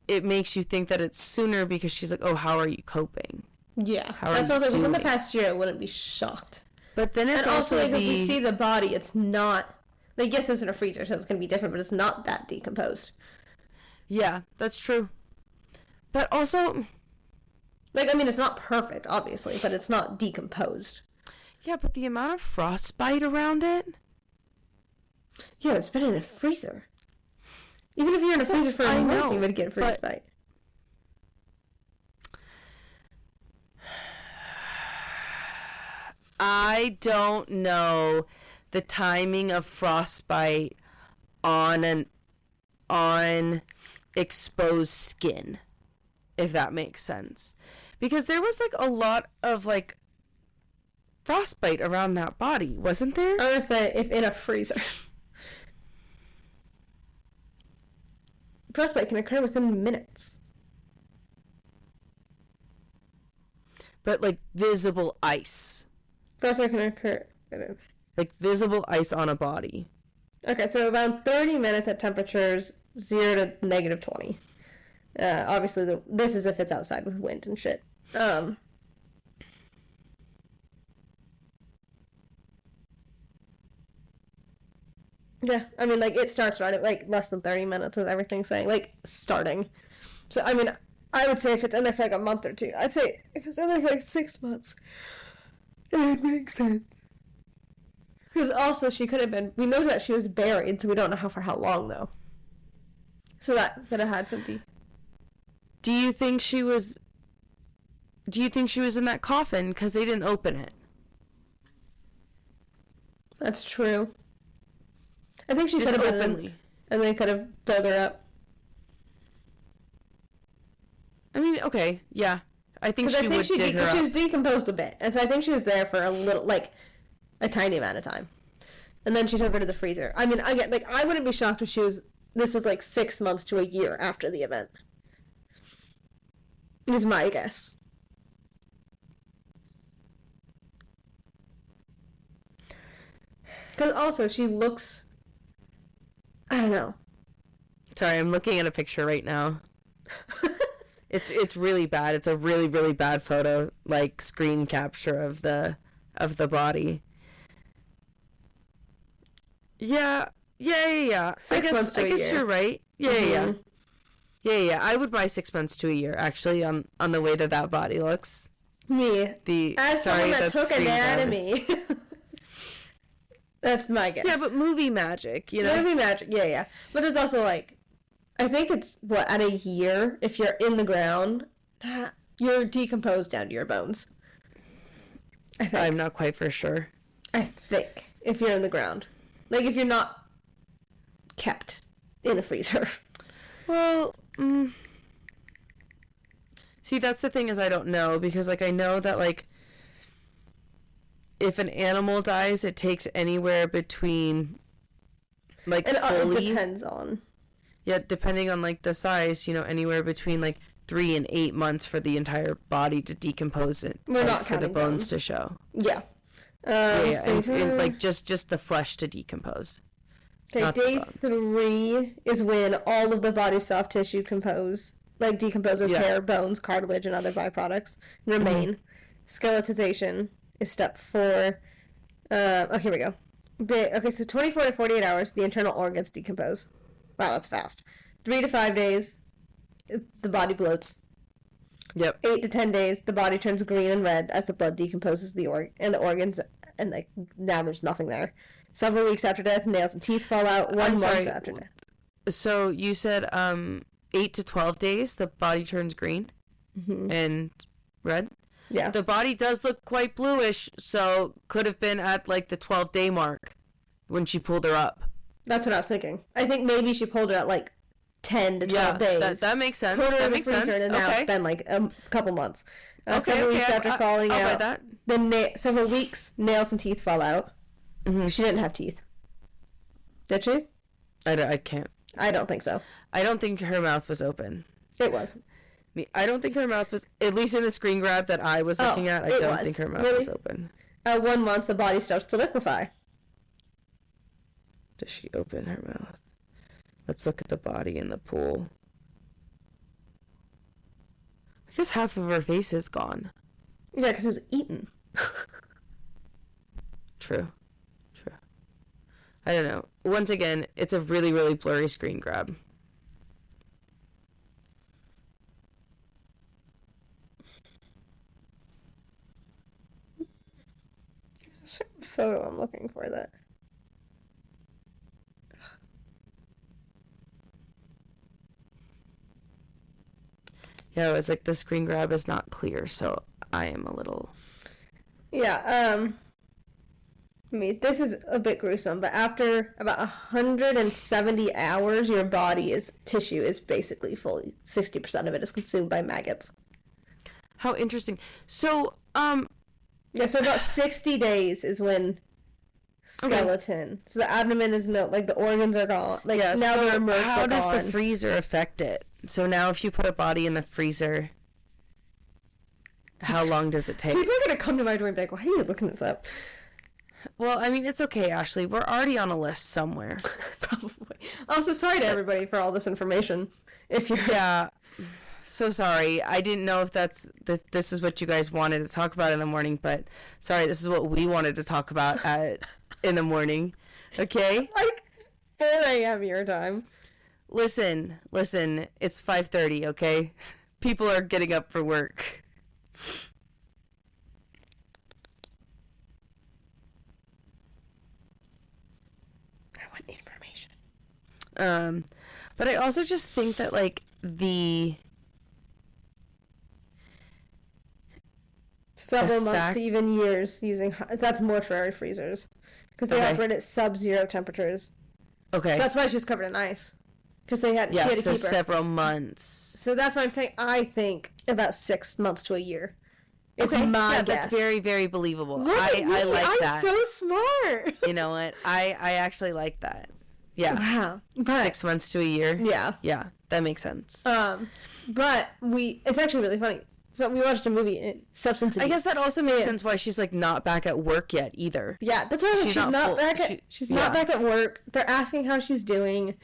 it makes you think that it's sooner, because she's like, oh, how are you coping? Yeah. That's why I was like, within the past year, I wouldn't be shocked. But then it's also like, if we see the body, it's not, like, yes, it's in a freezer, so it's going to be different, but it's not that decomposed. Yeah, that's true. But also, like, I mean, it's not perfect, obviously, but it's not decomposed. Yeah, but the amount of frostbite around it. Yeah, it's been in a freezer. Even if you're in a freezer for a month, you would get frostbite. I don't know the timing of frostbite on exposed skin, if that makes sense. Because there was, like, a lot of, like, frostbite around that body, wasn't there? I would say if in a freezer. Frostbite can occur within minutes. But, like, visible ice. Frostbite can occur. Like, visible ice on a body. Okay, so around 30 minutes at temperatures 0 to negative 20. Obviously, this is if it's outside with wind and shit. Yeah, I mean, like, it starts right at, like, less than 30 minutes, as everything's saying. Like, starting. So, I mean, I would say if it's in there for, like, a month or two. I'd say if it's in there for, like, 6 months, it would make sense. Because also, she could have been... We know that she was buried, so we don't know for how long, though. So that could have had some deep... Do you think she was in that coffin because they didn't open it? That's true. I think she just could have openly. And they could have dug her up. I mean, okay, yeah. I think she would dig her up. She was decomposed a bit, and so I think she was there for a little, like, a tiny amount of time. And then she took her to the freezer. I mean, again, like, I wouldn't be shocked if this was like 6 months to a year after the event. Is my guess. Because also, she looks... I don't know. Sorry, I'm looking at a picture right now. It's really bad. It's a really, really bad photo, like, screen capture of the body. Yeah. 6 months to a year. I guess you're right. Yeah. I would buy 6 months to a year, actually, on the way that body looks. Me. As someone that took anatomy. That's my guess. Yeah, but movie magic, you know? Movie magic, yeah. But it's also like, I think it's, at a year, if you're in the ground, you're decomposed down to your bones. I think. I'm not quite for sure. I think, if you're in the ground. Like, if you're not kept in a freezer. Well, see, that's the thing is I don't know, because, like, I know that, like, if an animal dies, it takes anywhere between, like, and fully... it depends on... Yeah, depending on, like, the size, you know, anywhere between, like, 3 and 8 months for the entire body to decompose it. We're like, not for the counting bones bones. to show. Yeah. And, like, just the flesh to decompose. Okay, day 3 is when all of the body's soft tissue decomposes hair, bones, cartilage, and other byproducts remain. Mm-hmm. Skeletization is step 4. Here we go. So 24 to 48 hours, the internal organs decompose. Wow, that's fast. 3 to 5 days, the body bloats. Yep. 8 to 10 days, the body turns green and red as the blood decomposes the organs, and like now there's nothing there. Several weeks after death, nails and teeth fall out. 1 month after death. So you said 8 to 12 days, the body turns green and red? Yeah. The body does look quite bluish, so could have been at like the 12-day mark when she pulled her up. That's what I was thinking. I think maybe she pulled her at like 10 to 12 days. That makes sense. Put her that in the makes freezer, sense. and now okay. it's been like a couple months. Several weeks after falling I'll out. buy that. Then several weeks, nails and teeth fall out. Mm-hmm. She didn't have teeth. Did she? I can't. I don't think so. I don't think her mouth was open. It was. I don't think her mouth was, at least in the screen grab that I was looking at, I don't think her mouth was open. At 1 month, the body starts to liquefy. Does she open her mouth? Let's look at the body in the pool. I guess half of her face is gone. Yeah, because it was eaten. True. I don't know. Once again, it's a really, really blurry screen grab. There's a certain photo I'm looking for that. Yeah, it's like the screen grab is not clear, so I am a little... Yeah, I mean, this is a bit gruesome, but after about 170 hours, your body's tissue is basically fully, 60% of it is consumed by maggots. How interesting. So, Yeah, so about 60 days is when skeleton. Okay. So the abdomen is the organs are gone. Like, yeah, now they're immersed. How does the freezer affect it? So now if you put a body in the freezer, how long does it take? People are going to come to my door and be like, why are you looking this up? Well, I mean, it's okay, Ashley. We're already on a list somewhere. Probably. Also, sorry to everybody for all this information. If you're... Yeah. So sorry. I didn't know if this is what you guys wanted to talk about in the morning, but sorry, this is what we wanted to talk about in the morning. Okay? Like 4 a.m. your time. Listen. It's 5:30, okay? People are getting up for work. Information. But I also just think that like several months to even years using that's mortuary freezers because they operate at sub-zero temperatures. Okay. So that's why she was covered in ice. Because she had to keep her. Several months. So that's why I'm saying I think about 6 months to a year. It's my guess. That's very, very believable. Look at me. I like that. I'm so smart. You know what? I actually like that. Yeah. Wow. But, 6 months to a year. Yeah. Yeah, that makes sense. But it's actually really funny. So we watched a movie, Substance Abuse. I guess that also makes sense why she's like not back at work yet either. Yeah, that's why she's not back at work. They're asking how she's doing.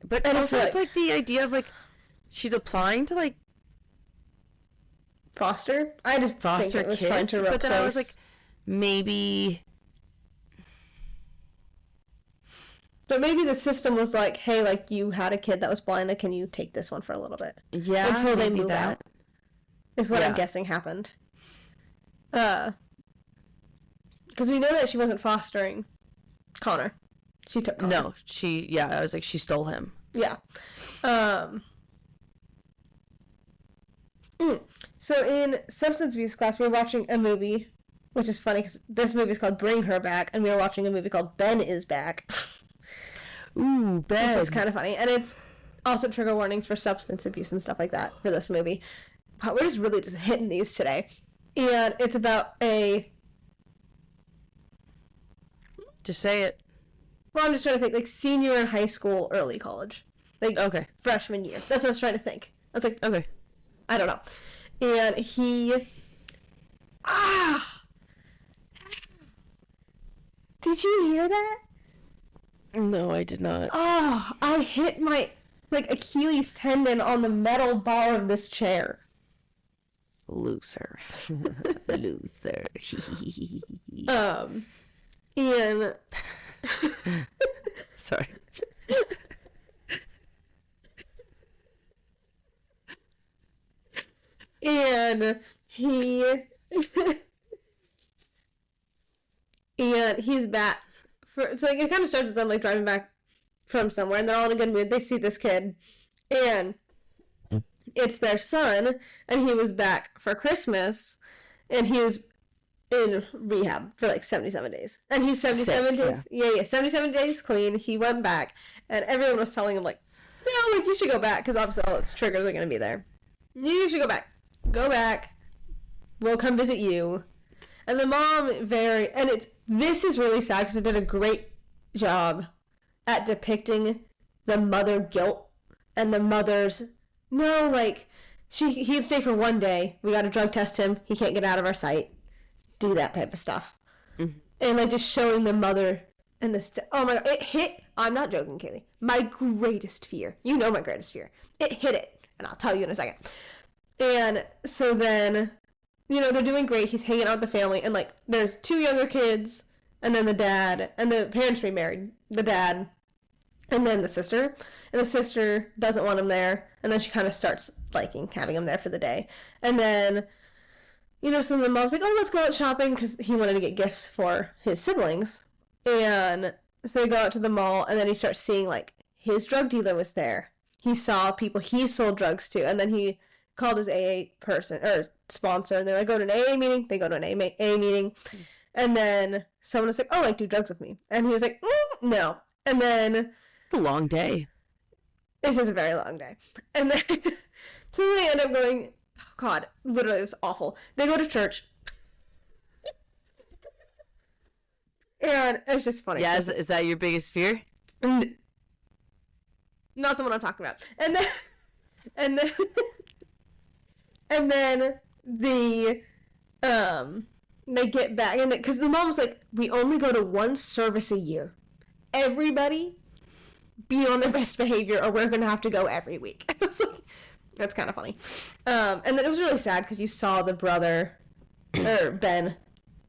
But and also it's like the idea of like she's applying to like foster. I just think it was kids, trying to replace. But then I was like, maybe. But maybe the system was like, hey, like you had a kid that was blind, like, can you take this one for a little bit? Yeah, until they move out. Is what I'm guessing happened. Because we know that she wasn't fostering Connor. She took Connor. No, I was like, she stole him. Yeah. So in substance abuse class, we were watching a movie, which is funny because this movie is called Bring Her Back, and we were watching a movie called Ben is Back. Ooh, Ben. Which is kind of funny. And it's also trigger warnings for substance abuse and stuff like that for this movie. But we're just really just hitting these today. And it's about Just say it. Well, I'm just trying to think, like, senior in high school, early college. Like, okay. Freshman year. That's what I was trying to think. I was like, okay. I don't know. And he... Did you hear that? No, I did not. Oh, I hit my, like, Achilles tendon on the metal bar of this chair. Loser. Loser. And... Sorry. And he's back so like it kind of starts with them like driving back from somewhere, and they're all in a good mood. They see this kid, and it's their son, and he was back for Christmas, and he was in rehab for like 77 days, and he's 77 days 77 days clean. He went back, and everyone was telling him like, no, like you should go back, because obviously all its triggers are going to be there. You should go back, we'll come visit you. And the mom this is really sad because it did a great job at depicting the mother guilt and the mother's he'd stay for one day, we gotta drug test him, he can't get out of our sight, do that type of stuff. Mm-hmm. And like just showing the mother and oh my god, it hit, I'm not joking, Kaylee, my greatest fear, my greatest fear, it hit it, and I'll tell you in a second. And so then, they're doing great. He's hanging out with the family. And, like, there's 2 younger kids, and then the dad, and the parents remarried. The dad, and then the sister. And the sister doesn't want him there. And then she kind of starts liking having him there for the day. And then, some of the mom's like, oh, let's go out shopping, because he wanted to get gifts for his siblings. And so they go out to the mall, and then he starts seeing, like, his drug dealer was there. He saw people he sold drugs to, and then he called his AA person, or his sponsor, and they're like, go to an AA meeting. They go to an AA meeting. And then someone was like, oh, like, do drugs with me. And he was like, no. And then... It's a long day. This is a very long day. And then... so they end up going... Oh, God. Literally, it was awful. They go to church. And it's just funny. Yeah, is that your biggest fear? Not the one I'm talking about. And then... And then they get back, and because the mom was like, we only go to one service a year. Everybody be on their best behavior, or we're gonna have to go every week. I was like, that's kind of funny. And then it was really sad because you saw the brother, or Ben,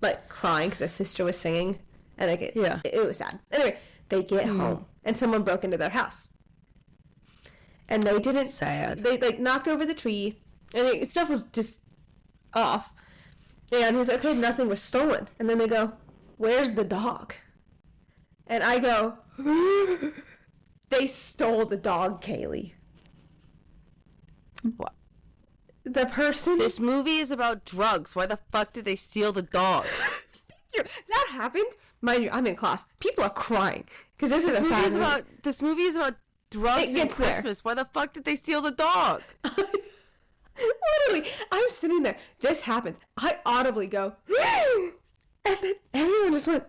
like crying because his sister was singing, and like it was sad. Anyway, they get home, and someone broke into their house, and they didn't. Sad. They like knocked over the tree. And stuff was just off. And he's like, okay, nothing was stolen. And then they go, where's the dog? And I go, they stole the dog, Kaylee. What? The person... This movie is about drugs. Why the fuck did they steal the dog? That happened. mind you, I'm in class. People are crying because this is a sad movie. This movie is about drugs and Christmas. Why the fuck did they steal the dog? Literally, I'm sitting there. This happens. I audibly go, and then everyone just went,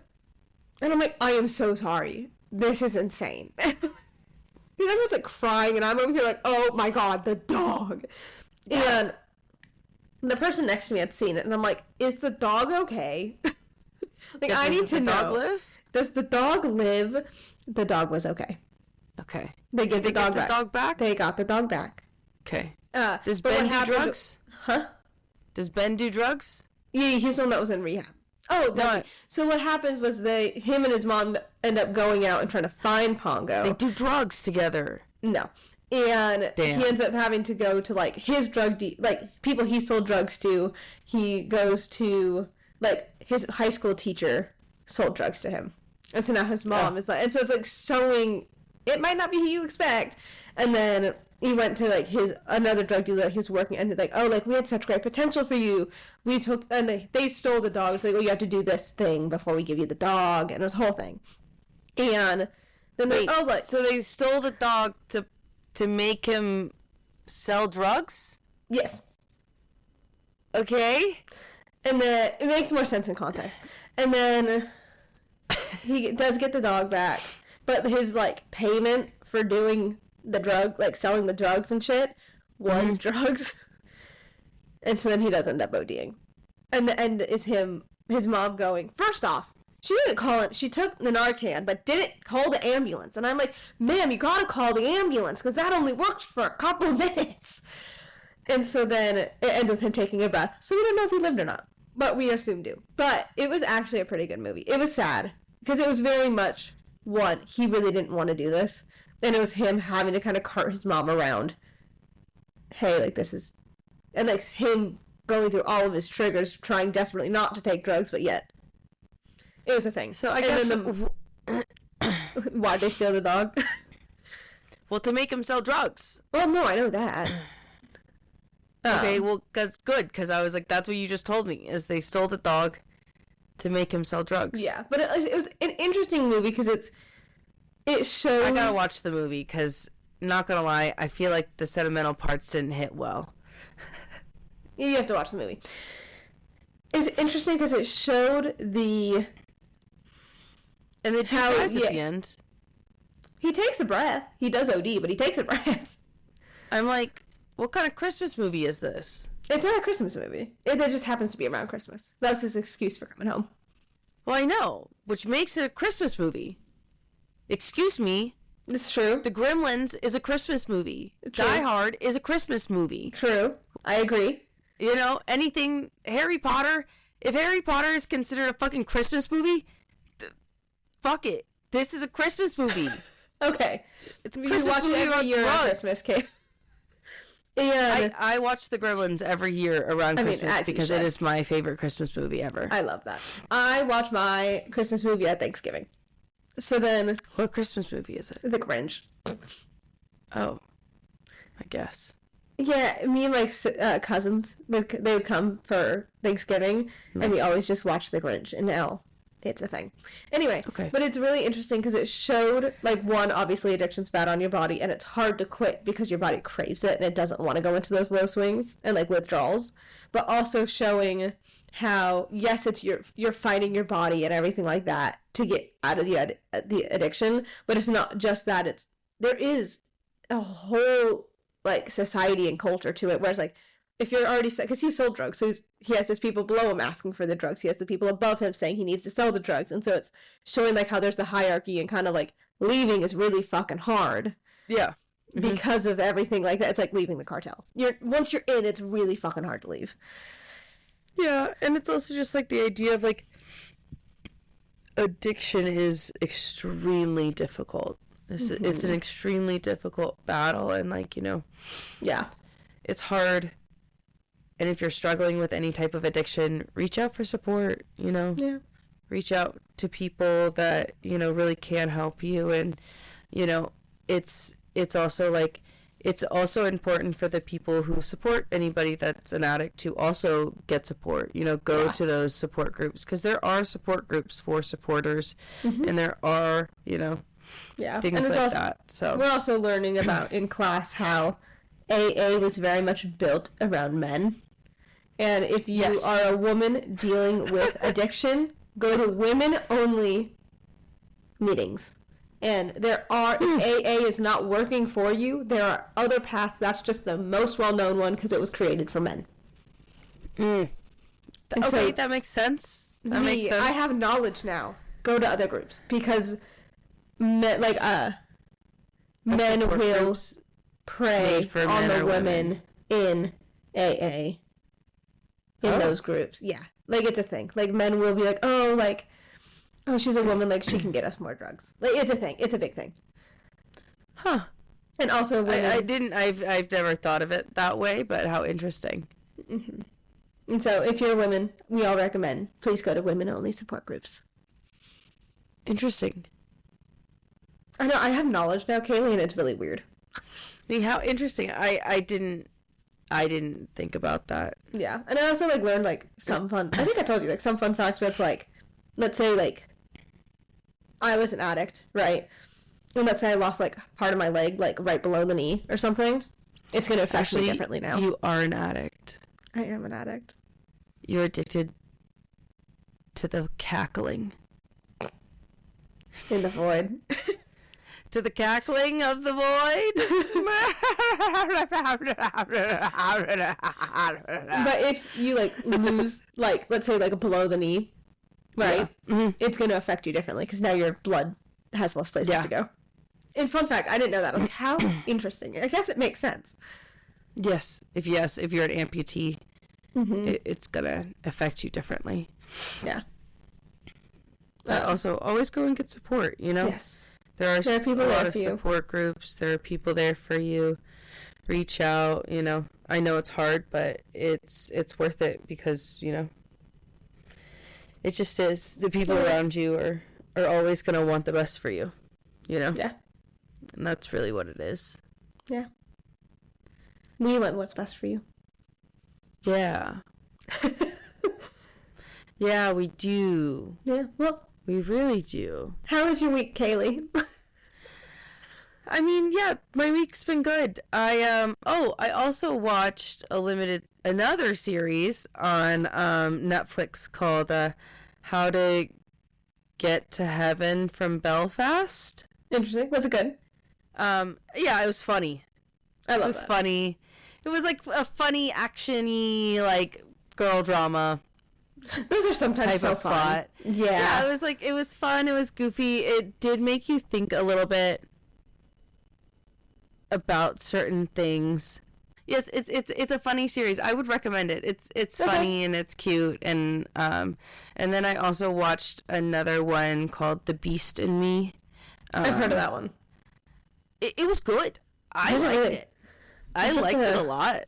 and I'm like, I am so sorry. This is insane. Because everyone's like crying, and I'm over here like, oh my god, the dog. And the person next to me had seen it, and I'm like, is the dog okay? Like, I need to know. Does the dog live? Does the dog live? The dog was okay. Okay. They get the dog back? They got the dog back. Okay. Does Ben do drugs? Huh? Does Ben do drugs? Yeah, he's the one that was in rehab. Oh, no. So what happens was him and his mom end up going out and trying to find Pongo. They do drugs together. No. And he ends up having to go to, like, his drug people he sold drugs to. He goes to, like, his high school teacher sold drugs to him. And so now his mom is like, and so it's like showing, it might not be who you expect. And then he went to, like, another drug dealer that he was working, and like, oh, like, we had such great potential for you. We took, and they stole the dog. It's like, oh, you have to do this thing before we give you the dog. And it was a whole thing. And then so they stole the dog to make him sell drugs? Yes. Okay. And then it makes more sense in context. And then he does get the dog back, but his, like, payment for doing the drug, like, selling the drugs and shit was drugs. And so then he does end up ODing. And the end is his mom going, first off, she didn't call it. She took the Narcan, but didn't call the ambulance. And I'm like, ma'am, you gotta call the ambulance, because that only worked for a couple minutes. And so then it ends with him taking a breath. So we don't know if he lived or not, but we assume do. But it was actually a pretty good movie. It was sad, because it was very much, one, he really didn't want to do this. And it was him having to kind of cart his mom around. Hey, like, this is... And, like, him going through all of his triggers, trying desperately not to take drugs, but yet... It was a thing. So I guess... Why'd they steal the dog? Well, to make him sell drugs. Well, no, I know that. Okay, well, that's good, because I was like, that's what you just told me, is they stole the dog to make him sell drugs. Yeah, but it was an interesting movie, because it shows... I gotta watch the movie, because, not gonna lie, I feel like the sentimental parts didn't hit well. You have to watch the movie. It's interesting, because it showed the... And the dude dies at the end. He takes a breath. He does OD, but he takes a breath. I'm like, what kind of Christmas movie is this? It's not a Christmas movie. It just happens to be around Christmas. That's his excuse for coming home. Well, I know, which makes it a Christmas movie. Excuse me. It's true. The Gremlins is a Christmas movie. True. Die Hard is a Christmas movie. True. I agree. You know, anything Harry Potter, if Harry Potter is considered a fucking Christmas movie, fuck it. This is a Christmas movie. Okay. It's a Christmas movie every year on Christmas, Kate. And I watch The Gremlins every year around Christmas because it is my favorite Christmas movie ever. I love that. I watch my Christmas movie at Thanksgiving. So then... What Christmas movie is it? The Grinch. Oh. I guess. Yeah, me and my cousins, they would come for Thanksgiving, and we always just watch The Grinch, and now it's a thing. Anyway, okay. But it's really interesting because it showed, like, one, obviously addiction's bad on your body, and it's hard to quit because your body craves it, and it doesn't want to go into those low swings and, like, withdrawals, but also showing how, yes, it's you're fighting your body and everything like that to get out of the addiction, but it's not just that. There is a whole, like, society and culture to it, whereas, like, if you're already set, because he sold drugs, so he has his people below him asking for the drugs, he has the people above him saying he needs to sell the drugs, and so it's showing, like, how there's the hierarchy, and kind of, like, leaving is really fucking hard. Yeah. Because of everything like that. It's like leaving the cartel. Once you're in, it's really fucking hard to leave. Yeah, and it's also just, like, the idea of, like, addiction is extremely difficult. It's an extremely difficult battle, and, like, you know, yeah, it's hard. And if you're struggling with any type of addiction, reach out for support, you know. Yeah. Reach out to people that, you know, really can help you. And, you know, it's also like, it's also important for the people who support anybody that's an addict to also get support, go to those support groups, because there are support groups for supporters, and there are, things like that. So we're also learning about in class how AA was very much built around men. And if you are a woman dealing with addiction, go to women-only meetings. And there are, if AA is not working for you, there are other paths. That's just the most well-known one because it was created for men. Okay, so that makes sense. Makes sense. I have knowledge now. Go to other groups because men will prey on the women in AA. In those groups, yeah. Like, it's a thing. Like, men will be like, oh, she's a woman, like, she can get us more drugs. Like, it's a thing. It's a big thing. Huh. And also women... I've never thought of it that way, but how interesting. Mm-hmm. And so, if you're a woman, we all recommend, please go to women-only support groups. Interesting. I know, I have knowledge now, Kaylee, and it's really weird. I mean, how interesting. I didn't think about that. Yeah. And I also, learned, some fun... I think I told you, some fun facts where it's, let's say, I was an addict, right? And let's say I lost, part of my leg, right below the knee or something. It's going to affect me differently now. You are an addict. I am an addict. You're addicted to the cackling. In the void. To the cackling of the void. But if you lose let's say below the knee, right? Yeah. Mm-hmm. It's going to affect you differently because now your blood has less places to go. And fun fact, I didn't know that. I was like, how interesting. I guess it makes sense. Yes, if you're an amputee, it's going to affect you differently. Yeah. But also always go and get support, Yes. There are people a lot of support groups. There are people there for you. Reach out, I know it's hard, but it's worth it because, it just is. The people around you are always going to want the best for you, Yeah. And that's really what it is. Yeah. We want what's best for you. Yeah. Yeah, we do. Yeah, well... We really do. How was your week, Kaylee? I mean, yeah, my week's been good. I also watched another series on Netflix called How to Get to Heaven from Belfast. Interesting. Was it good? Yeah, it was funny. It was funny. It was a funny, action-y, girl drama. Those are sometimes so fun. Yeah, it was fun. It was goofy. It did make you think a little bit about certain things. Yes, it's a funny series. I would recommend it. It's funny and it's cute and then I also watched another one called The Beast in Me. I've heard of that one. It was good. I liked it. I liked it a lot.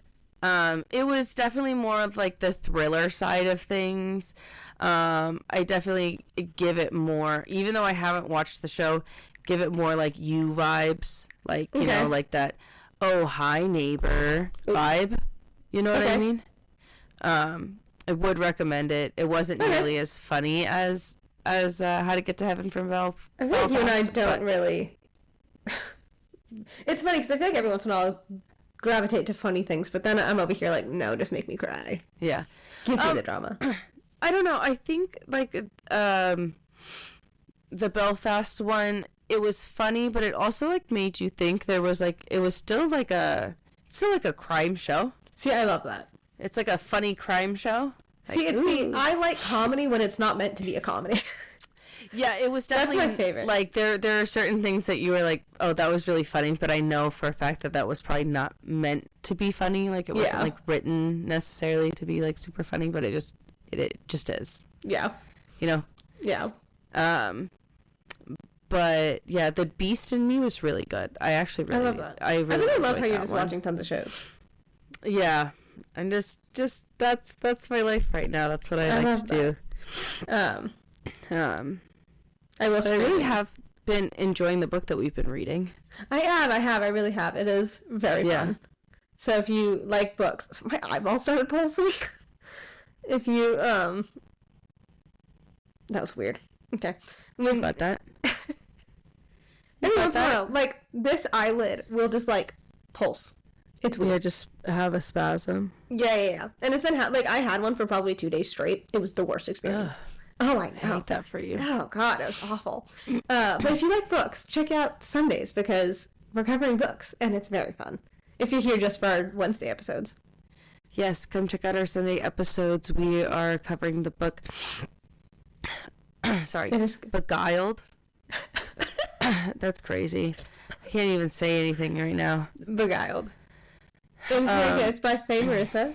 It was definitely more of the thriller side of things. I definitely give it more, even though I haven't watched the show, give it more You vibes, that oh hi neighbor vibe. You know what I mean? I would recommend it. It wasn't nearly as funny as How to Get to Heaven from Belfast. I feel like you and I don't really. It's funny because I feel like every once in a while I'll gravitate to funny things, but then I'm over here no, just make me cry. Yeah. Give me the drama. I don't know. I think the Belfast one, it was funny, but it also made you think. There was it was still a crime show. See, I love that. It's a funny crime show. See, I like comedy when it's not meant to be a comedy. Yeah, it was definitely... That's my favorite. There are certain things that you were oh, that was really funny, but I know for a fact that was probably not meant to be funny. It wasn't, written necessarily to be, super funny, but it just is. Yeah. Yeah. But, yeah, The Beast in Me was really good. I actually really... I love that. I really love how you're just watching tons of shows. Yeah. I'm just that's my life right now. That's what I like to do. I will. I really have been enjoying the book that we've been reading? I have. I really have. It is very fun. So if you like books, my eyeball started pulsing. If you, that was weird. Okay. About that. Every once in a while, like, this eyelid will just, like, pulse. It's weird. Yeah, just have a spasm. Yeah. And it's been, like, I had one for probably 2 days straight. It was the worst experience. Oh, I know. I hate that for you. Oh, God, it was awful. But if you like books, check out Sundays, because we're covering books, and it's very fun. If you're here just for our Wednesday episodes. Yes, come check out our Sunday episodes. We are covering the book... Sorry. Beguiled. That's crazy. I can't even say anything right now. Beguiled. It was very good. It's by Faye Marissa.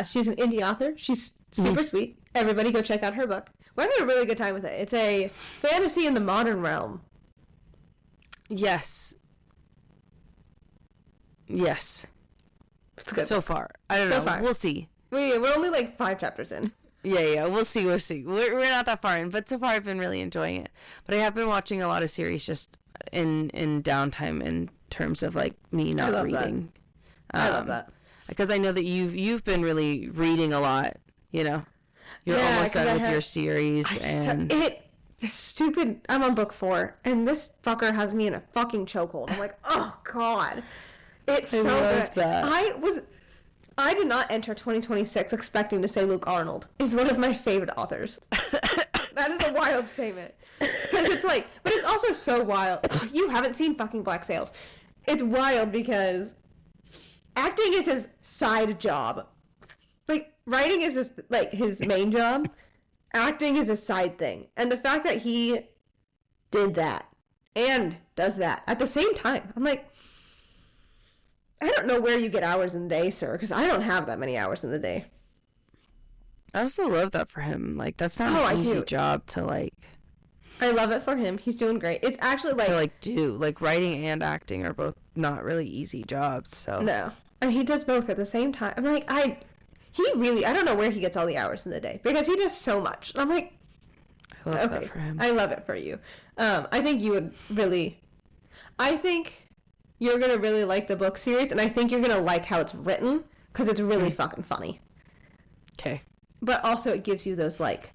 She's an indie author. She's super sweet. Everybody go check out her book. We're having a really good time with it. It's a fantasy in the modern realm. Yes. It's good. So far. I don't know. Far. We'll see. We're only like 5 chapters in. Yeah. We'll see. We're not that far in, but so far I've been really enjoying it. But I have been watching a lot of series just in downtime in terms of like me not reading. I love that. Because I know that you've been really reading a lot. You know, you're almost done with your series, I'm on book 4, and this fucker has me in a fucking chokehold. I'm like, oh God, it's so good. That. I did not enter 2026 expecting to say Luke Arnold is one of my favorite authors. That is a wild statement. Because it's like, but it's also so wild. You haven't seen fucking Black Sails. It's wild because acting is his side job. Like, writing is his main job. Acting is a side thing. And the fact that he did that and does that at the same time, I'm like, I don't know where you get hours in the day, sir, because I don't have that many hours in the day. I also love that for him. Like, that's not an easy job to, like... I love it for him. He's doing great. It's actually, like... To, like, do. Like, writing and acting are both not really easy jobs, so... No. And he does both at the same time. I'm like, I don't know where he gets all the hours in the day, because he does so much. And I'm like... I love that for him. I love it for you. I think you would really... I think you're going to really like the book series, and I think you're going to like how it's written, because it's really fucking funny. Okay. But also it gives you those, like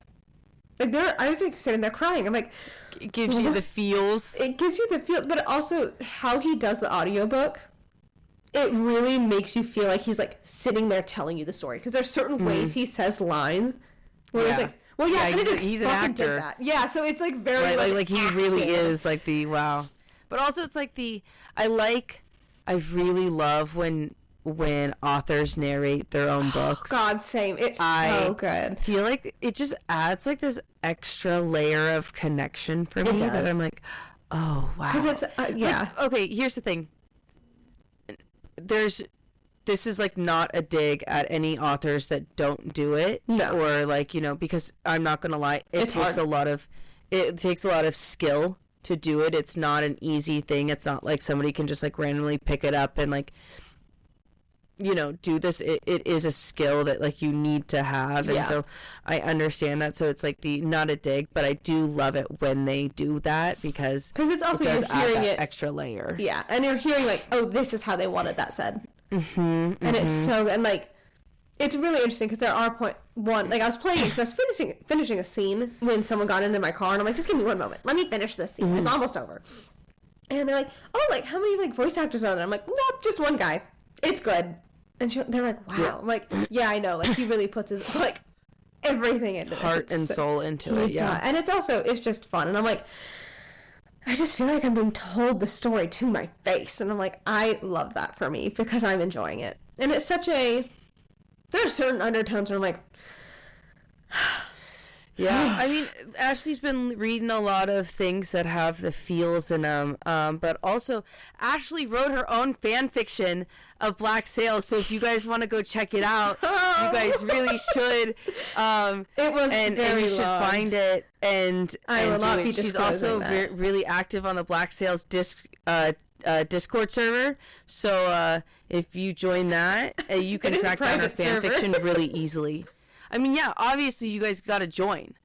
I was, like, sitting there crying. I'm like... It gives you the feels. It gives you the feels, but also how he does the audiobook, it really makes you feel like he's, like, sitting there telling you the story. Because there's certain ways he says lines where he's like, well, he's an actor. That. Yeah, so it's, like, very, like he really is, like, the, wow. But also it's, like, I really love when authors narrate their own books. God, same. It's so good. I feel like it just adds like this extra layer of connection for me that I'm like, oh wow. Because it's yeah. Like, okay, here's the thing. This is like not a dig at any authors that don't do it. No. Or like, you know, because I'm not gonna lie, it takes a lot of skill to do it. It's not an easy thing. It's not like somebody can just like randomly pick it up and like, you know, do this. It is a skill that like you need to have, and so I understand that. So it's like not a dig, but I do love it when they do that because it's also you're hearing that extra layer. Yeah, and you're hearing like, oh, this is how they wanted that said, and it's so, and like it's really interesting because there are like I was playing because I was finishing a scene when someone got into my car, and I'm like, just give me one moment, let me finish this scene. It's almost over. And they're like, oh, like how many like voice actors are there? I'm like, nope, just one guy. It's good. And they're like, wow. Yeah. I'm like, yeah, I know. Like, he really puts his, like, everything into heart and soul into it, yeah. And it's just fun. And I'm like, I just feel like I'm being told the story to my face. And I'm like, I love that for me because I'm enjoying it. And it's there are certain undertones where I'm like, yeah. I mean, Ashley's been reading a lot of things that have the feels in them. But also, Ashley wrote her own fan fiction of Black Sails, so if you guys want to go check it out, you guys really should. It was and you should find it and I will not do it. be She's also really active on the Black Sails Discord server. So if you join that, you can track down her fan fiction really easily. I mean, yeah, obviously you guys got to join,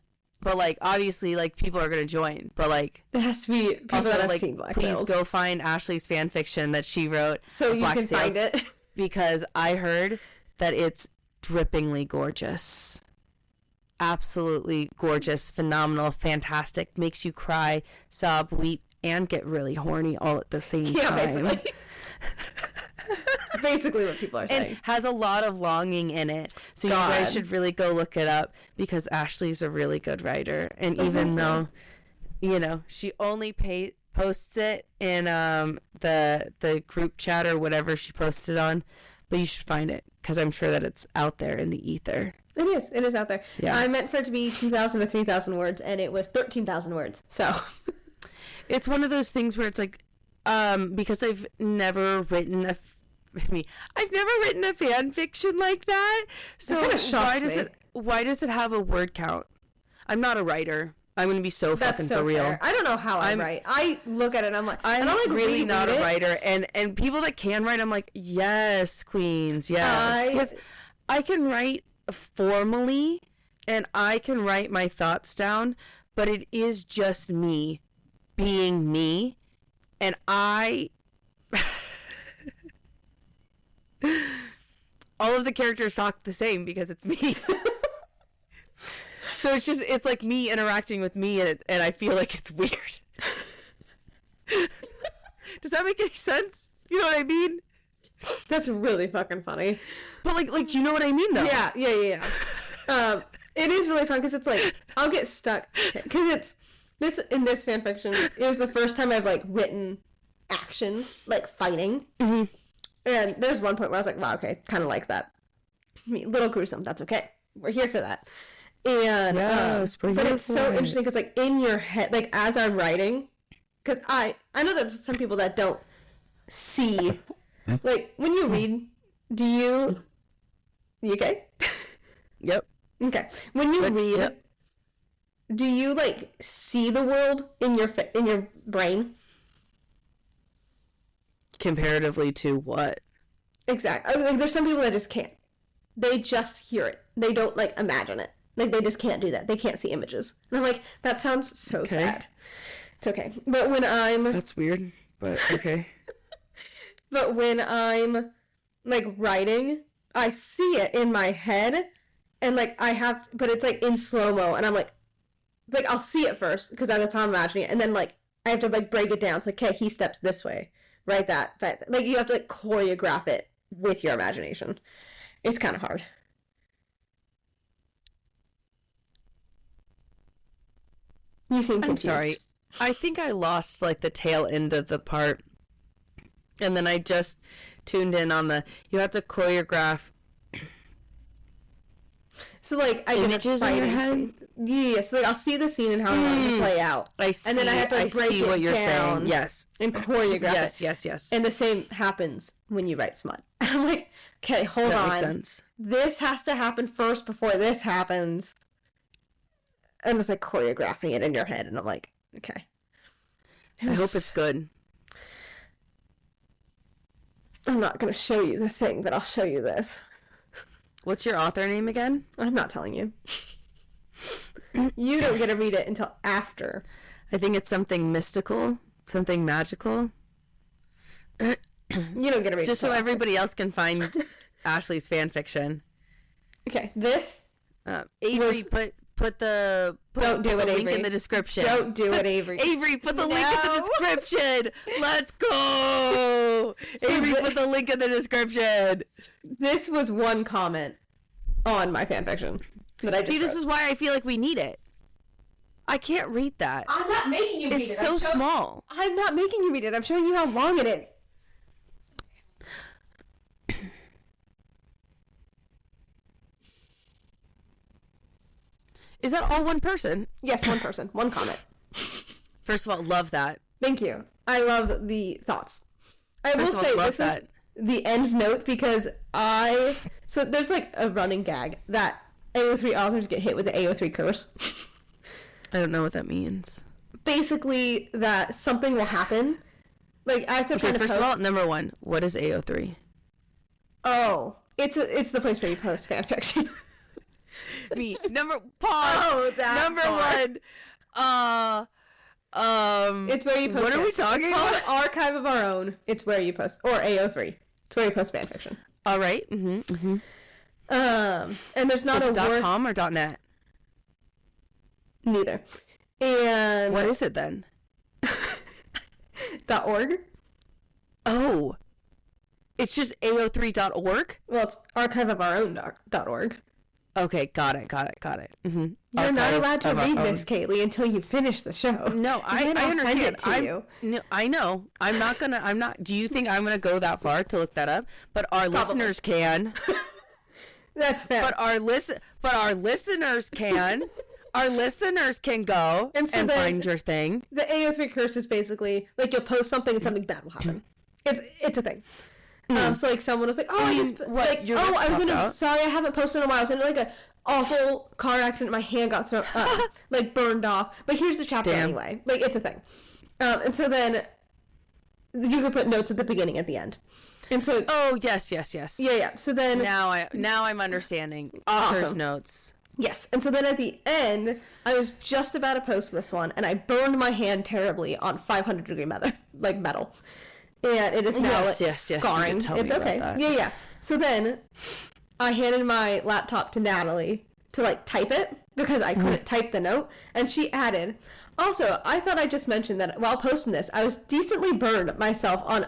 but like obviously like people are gonna join, but like It has to be people also that have like seen Black please Sails. go find Ashley's fan fiction that she wrote So you Black can Sails, find it. because I heard that it's drippingly gorgeous. Absolutely gorgeous, phenomenal, fantastic, makes you cry, sob, weep, and get really horny all at the same time. Basically. Basically what people are saying. And has a lot of longing in it. So God. you guys should really go look it up, because Ashley's a really good writer. And even though, you know, she only posts it in the group chat or whatever she posted on, but you should find it, because I'm sure that it's out there in the ether. It is out there. Yeah. I meant for it to be 2,000 to 3,000 words, and it was 13,000 words. So It's one of those things where it's like, because I've never written a fan fiction like that. So why does it have a word count? I'm not a writer. I'm gonna be so that's fucking so for real. fair. I don't know how I write. I look at it and I'm like, I'm and I'll, like, really reread not a it. writer, and people that can write, I'm like, yes, queens, yes, because I can write formally and I can write my thoughts down, but it is just me being me, and I all of the characters talk the same because it's me. So it's like me interacting with me, and I feel like it's weird. Does that make any sense? You know what I mean? That's really fucking funny. But like, do you know what I mean though? Yeah. It is really fun because it's like I'll get stuck because in this fan fiction. It was the first time I've like written action, like fighting. Mm-hmm. And there's one point where I was like, wow, okay, kind of like that. I mean, little gruesome. That's okay. We're here for that. And yes, but it's so interesting because like in your head, like as I'm writing, because I know there's some people that don't see, like when you read, you okay? Yep. Okay. When you read, yep. Do you like see the world in your brain? Comparatively to what? Exactly. Like there's some people that just can't. They just hear it. They don't like imagine it. Like they just can't do that. They can't see images. And I'm like, that sounds so sad. It's okay. But when That's weird, but okay. But when I'm like writing, I see it in my head, and like but it's like in slow-mo, and I'm like, it's like I'll see it first because that's how I'm imagining it, and then like I have to like break it down. It's like, okay, he steps this way, right? That like you have to like choreograph it with your imagination. It's kind of hard. You seem confused. I'm sorry. I think I lost like the tail end of the part, and then I just tuned in on you have to choreograph. So like I images in your head. Scene. Yeah, so like I'll see the scene and how I want it to play out. I see. And then I have to break it what you're down. saying. Yes. And choreograph it. Yes. And the same happens when you write smut. I'm like, okay, hold on. Makes sense. This has to happen first before this happens. And it's like choreographing it in your head, and I'm like, okay. I hope it's good. I'm not going to show you the thing, but I'll show you this. What's your author name again? I'm not telling you. You don't get to read it until after. I think it's something mystical, something magical. You don't get to read it just so after. everybody else can find Ashley's fan fiction. Okay, this Avery, put the link Avery. in the description. Don't do it, Avery. Avery, put the link in the description. Let's go. Avery, put the link in the description. This was one comment on my fanfiction that I just See, this wrote. is why I feel like we need it. I can't read that. I'm not making you read it. It's so small. I'm not making you read it. I'm showing you how long it is. Is that all one person? Yes, one person. One comment. First of all, love that. Thank you. I love the thoughts. I will say this was the end note because so there's like a running gag that AO3 authors get hit with the AO3 curse. I don't know what that means. Basically, that something will happen. Like I started trying to first post. of all, number one, what is AO3? Oh, it's the place where you post fanfiction. me. Pause. Number part. one. It's where you post. What are we talking about? Archive of Our Own. It's where you post, or AO3. It's where you post fan fiction. All right. Mm-hmm. And there's not is a it .com or .net? Neither. And what is it then? .org. Oh, it's just AO3.org. Well, it's archiveofourown.org. Okay, got it. Mm-hmm. You're not allowed to read this, Kaylee, until you finish the show. No, I understand. It to you. No, I know. I'm not. Do you think I'm gonna go that far to look that up? But our listeners can. That's fair. But our listeners can. Our listeners can go and find your thing. The AO3 curse is basically like you'll post something and something bad will happen. It's a thing. So like someone was like, oh, I was in a, sorry, I haven't posted in a while. I was in like a awful car accident. My hand got thrown, like burned off. But here's the chapter anyway. Like it's a thing. And so then you could put notes at the beginning, at the end. And so, oh yes. Yeah. So then now I'm understanding. Author's notes. Yes, and so then at the end, I was just about to post this one, and I burned my hand terribly on 500-degree metal, and it is now scarring. It's okay. Yeah. So then, I handed my laptop to Natalie to like type it because I couldn't type the note, and she added. Also, I thought I just mentioned that while posting this, I decently burned myself on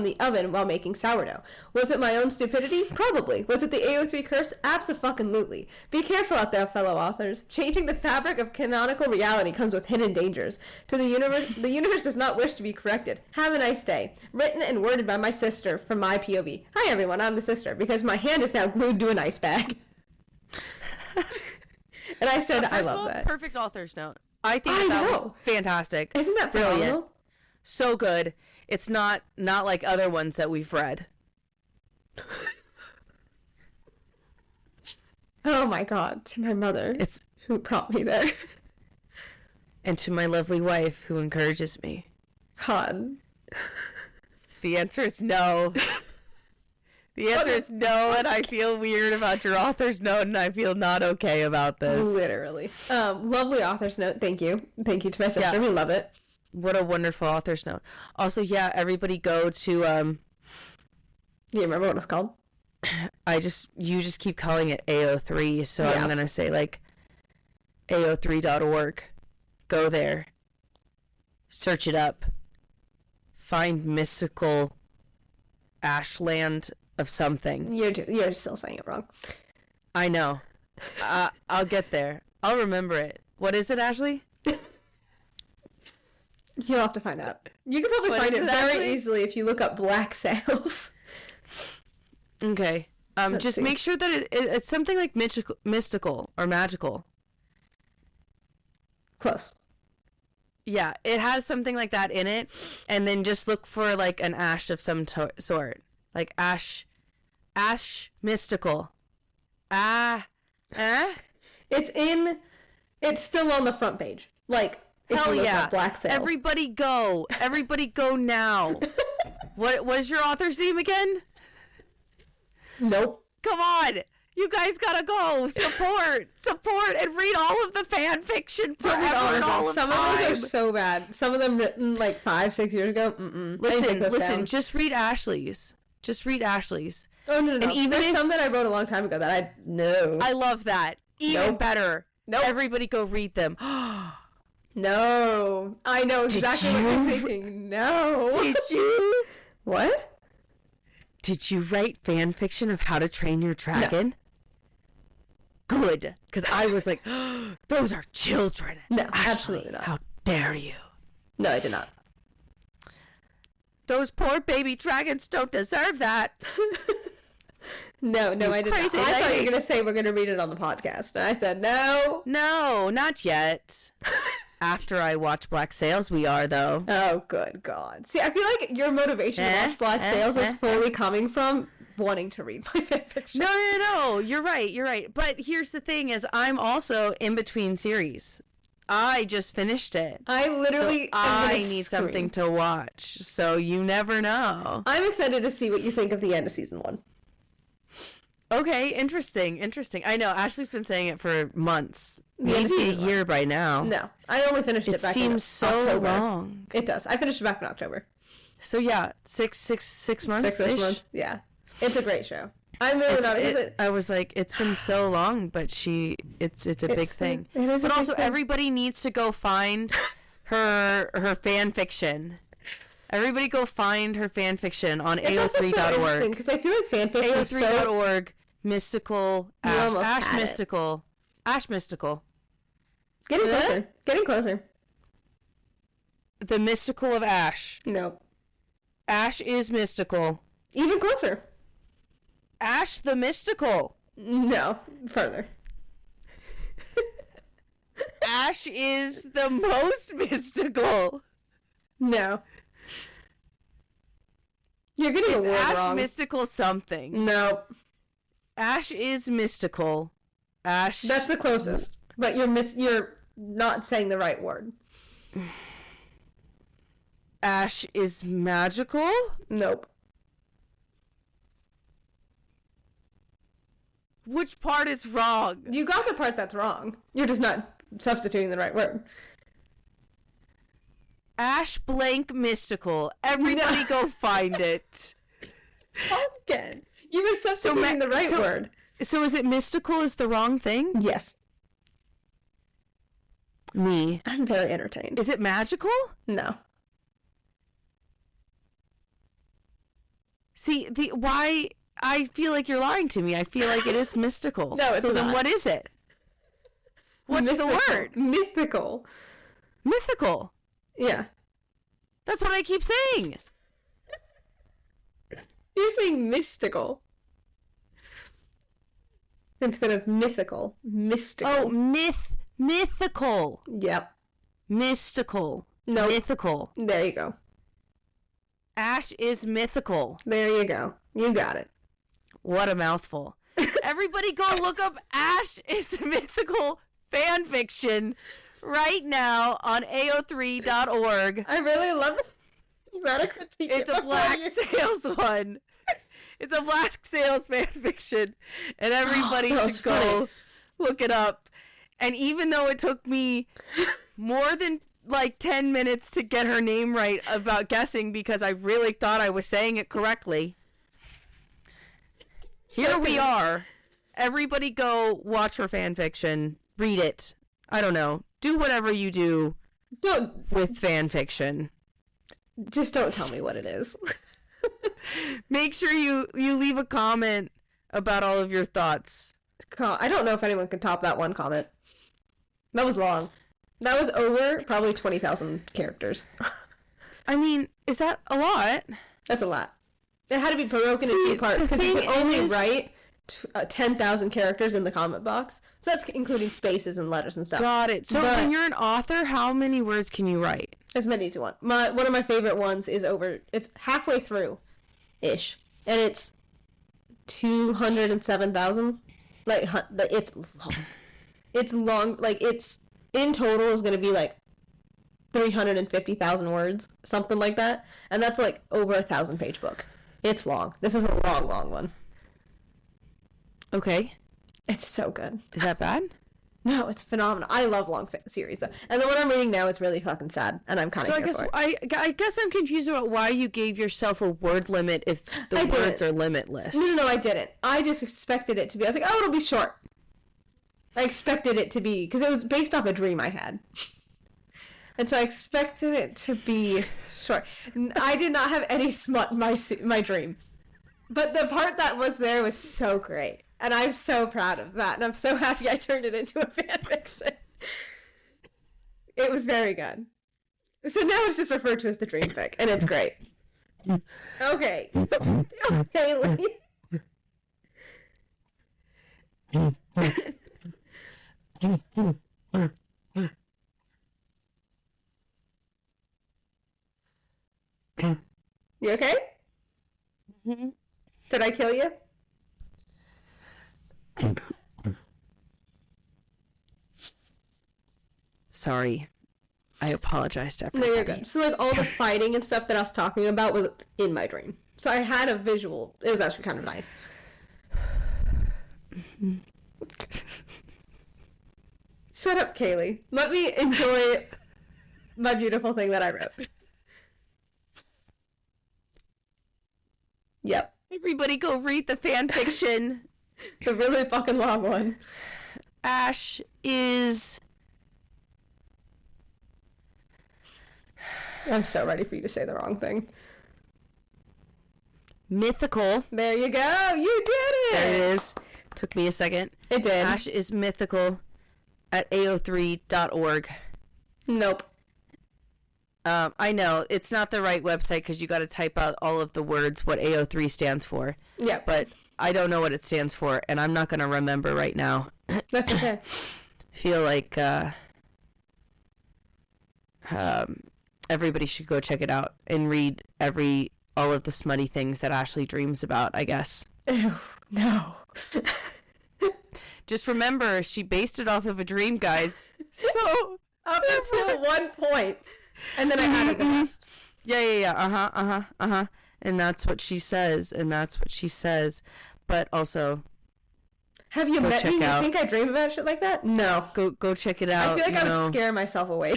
the oven while making sourdough. Was it my own stupidity? Probably. Was it the AO3 curse? Abso-fucking-lutely. Be careful out there, fellow authors. Changing the fabric of canonical reality comes with hidden dangers. To the universe does not wish to be corrected. Have a nice day. Written and worded by my sister from my POV. Hi everyone, I'm the sister, because my hand is now glued to an ice bag. And I said, I love that. Perfect author's note. I think that was fantastic. Isn't that brilliant? Phenomenal? So good. It's not like other ones that we've read. Oh my God. To my mother, who brought me there. And to my lovely wife who encourages me. God. The answer is no. The answer is no, and I feel weird about your author's note, and I feel not okay about this. Literally. Lovely author's note. Thank you. Thank you to my sister. Yeah. We love it. What a wonderful author's note. Also, yeah, everybody go to, You remember what it's called? You just keep calling it AO3, so yeah. I'm going to say, like, AO3.org. Go there. Search it up. Find mystical ashland of something. You're still saying it wrong. I know. I'll get there. I'll remember it. What is it, Ashley? You'll have to find out. You can probably find it very easily if you look up black sails. Okay. Just make sure that it's something like mystical or magical. Close. Yeah, it has something like that in it, and then just look for like an ash of some sort, like ash mystical. It's still on the front page. Like. Hell yeah. Black sails. Everybody go now. What was your author's name again? Nope. Come on. You guys gotta go. Support, and read all of the fan fiction forever and all of Some time. of those are so bad. Some of them written like 5-6 years ago. Listen, just read Ashley's. Oh, no. And even some that I wrote a long time ago that I know. I love that. Even better. Nope. Everybody go read them. No, I know exactly what you're thinking. No. Did you? What? Did you write fan fiction of How to Train Your Dragon? No. Good, because I was like, those are children. No, Ashley, absolutely not. How dare you? No, I did not. Those poor baby dragons don't deserve that. No, I did not. I thought you were going to say we're going to read it on the podcast. And I said, no. No, not yet. After I watch Black Sails, we are, though. Oh, good God. See, I feel like your motivation to watch Black Sails is fully coming from wanting to read my fanfiction. No. You're right. But here's the thing is I'm also in between series. I just finished it. I need something to watch. So you never know. I'm excited to see what you think of the end of season 1. Okay, interesting. I know Ashley's been saying it for months, Maybe maybe a year by now. No, I only finished it back in October. It seems so long. It does. I finished it back in October. So yeah, 6 months. 6 months. Yeah, it's a great show. I'm really not. I was like, it's been so long, but it's a big thing. It is but also, thing. Everybody needs to go find her fan fiction. Everybody go find her fan fiction on AO3.org. Because I feel like fan fiction is so... AO3.org, mystical, Ash mystical. Ash mystical. Getting closer. The mystical of Ash. No. Ash is mystical. Even closer. Ash the mystical. No, further. Ash is the most mystical. No. You're getting a word Ash wrong. mystical something. No. Ash is mystical. Ash. That's the closest. But you're not saying the right word. Ash is magical? Nope. Which part is wrong? You got the part that's wrong. You're just not substituting the right word. Ash blank mystical. Everybody go find it. Again. You were substituting the right word. So is it mystical is the wrong thing? Yes. Me. I'm very entertained. Is it magical? No. See, why I feel like you're lying to me. I feel like it is mystical. No, it's so not. Then what is it? What's the word? Mythical. Mythical. Yeah. That's what I keep saying. You're saying mystical. Instead of mythical. Mystical. Oh, mythical. Yep. Mystical. No. Mythical. There you go. Ash is mythical. There you go. You got it. What a mouthful. Everybody go look up Ash is mythical fan fiction right now on AO3.org. I really love it. You gotta critique It's a Black Sails one. It's a Black Sails fan fiction. And everybody should go look it up. And even though it took me more than like 10 minutes to get her name right about guessing because I really thought I was saying it correctly, here we are. Everybody go watch her fan fiction. Read it. I don't know. Do whatever you do with fan fiction. Just don't tell me what it is. Make sure you leave a comment about all of your thoughts. I don't know if anyone can top that one comment. That was long. That was over probably 20,000 characters. I mean, is that a lot? That's a lot. It had to be broken into 2 parts because you could only write 10,000 characters in the comment box. So that's including spaces and letters and stuff. Got it. So when you're an author, how many words can you write? As many as you want. One of my favorite ones is it's halfway through-ish. And it's 207,000. Like, it's long. It's long. Like, it's, in total, is going to be like 350,000 words. Something like that. And that's like over a 1,000-page book. It's long. This is a long, long one. Okay. It's so good. Is that bad? No, it's phenomenal. I love long series though. And the one I'm reading now is really fucking sad, and I'm kind of here for it. I guess I'm confused about why you gave yourself a word limit if the words are limitless. No, I didn't. I just expected it to be. I was like, oh, it'll be short. I expected it to be because it was based off a dream I had, and so I expected it to be short. I did not have any smut in my dream, but the part that was there was so great. And I'm so proud of that. And I'm so happy I turned it into a fan fiction. It was very good. So now it's just referred to as the dream fic. And it's great. Okay. Kaylee. You okay? Mm-hmm. Did I kill you? Sorry. I apologize to everybody. No, you're good. So, like, all the fighting and stuff that I was talking about was in my dream. So I had a visual. It was actually kind of nice. Shut up, Kaylee. Let me enjoy my beautiful thing that I wrote. Yep. Everybody go read the fan fiction. The really fucking long one. Ash is... I'm so ready for you to say the wrong thing. mythical. There you go. You did it. There it is. Took me a second. It did. Ash is mythical at ao3.org. Nope. I know it's not the right website because you got to type out all of the words what AO3 stands for. Yeah. But I don't know what it stands for, and I'm not going to remember right now. That's okay. Feel like everybody should go check it out and read all of the smutty things that Ashley dreams about, I guess. Ew, no. Just remember, she based it off of a dream, guys. So up until one point. And then I added the rest. Yeah. And that's what she says. But also, have you met me? You think I dream about shit like that? No. Go check it out. I feel like I would scare myself away.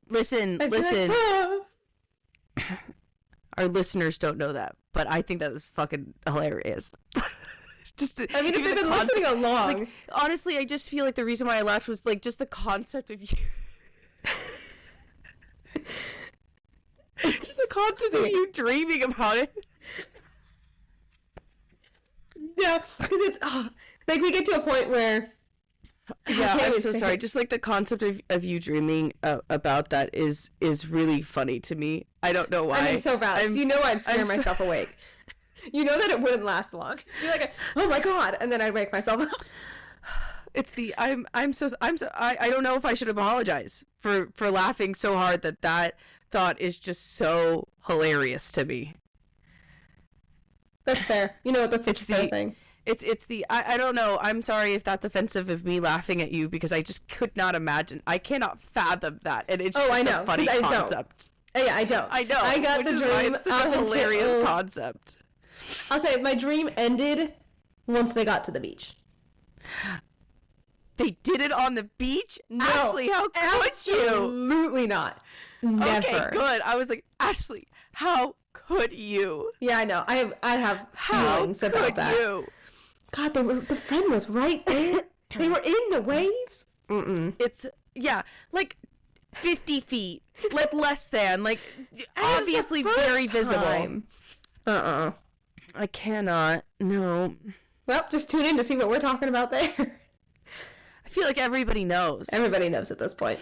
Listen. Like, ah. Our listeners don't know that, but I think that is fucking hilarious. If they've been listening along. Like, honestly, I just feel like the reason why I laughed was like just the concept of you. Just the concept of you dreaming about it. Yeah, because it's like we get to a point where. Yeah, I'm so sorry. Just like the concept of you dreaming about that is really funny to me. I don't know why. I mean, so valid. You know I'd scare myself awake. You know that it wouldn't last long. You're like, oh my god, and then I'd wake myself up. It's the I don't know if I should apologize for laughing so hard that thought is just so hilarious to me. That's fair. You know what? That's such a fair thing. It's the I don't know. I'm sorry if that's offensive of me laughing at you because I just could not imagine. I cannot fathom that, and it's just a funny concept. Yeah, I don't. I know. I got the dream. It's such a hilarious concept. I'll say my dream ended once they got to the beach. They did it on the beach? No, Ashley, how could you? Absolutely not. Never. Okay, good. I was like, Ashley, how could you? Yeah, I know. I have feelings about that. You? God, the friend was right there. They were in the waves. It's like 50 feet, like less than, like obviously very visible. I cannot. No. Well, just tune in to see what we're talking about there. I feel like everybody knows. Everybody knows at this point.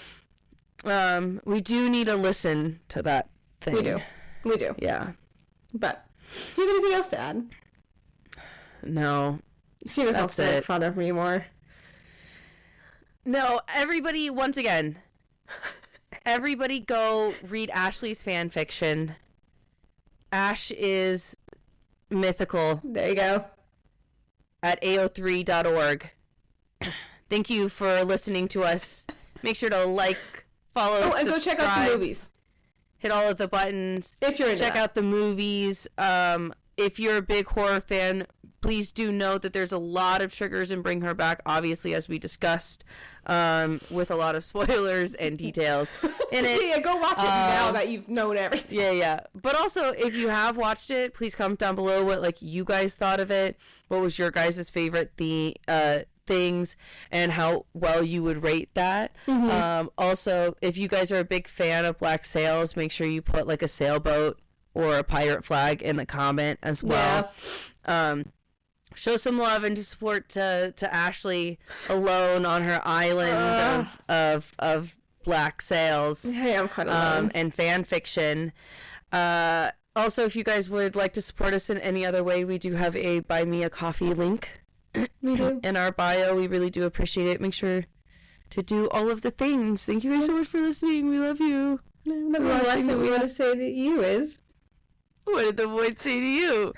We do need to listen to that thing. We do. Yeah. But do you have anything else to add? No. She doesn't make fun of me more. No, everybody, once again, everybody go read Ashley's fan fiction. Ash is mythical. There you go. At ao3.org. Thank you for listening to us. Make sure to like, follow, subscribe. And go check out the movies. Hit all of the buttons. If you're into Check out the movies. If you're a big horror fan, please do note that there's a lot of triggers in Bring Her Back, obviously, as we discussed, with a lot of spoilers and details in it. Yeah, go watch it now that you've known everything. Yeah. But also, if you have watched it, please comment down below what you guys thought of it. What was your guys' favorite things and how well you would rate that. Also, if you guys are a big fan of black sails, make sure you put a sailboat or a pirate flag in the comment as well. Show some love and support to Ashley alone on her island of black sails. Hey, I'm kind of alone. And fan fiction. Also, if you guys would like to support us in any other way, we do have a Buy Me a Coffee link in our bio. We really do appreciate it. Make sure to do all of the things. Thank you guys so much for listening. We love you. The last thing we want to say to you is, what did the void say to you?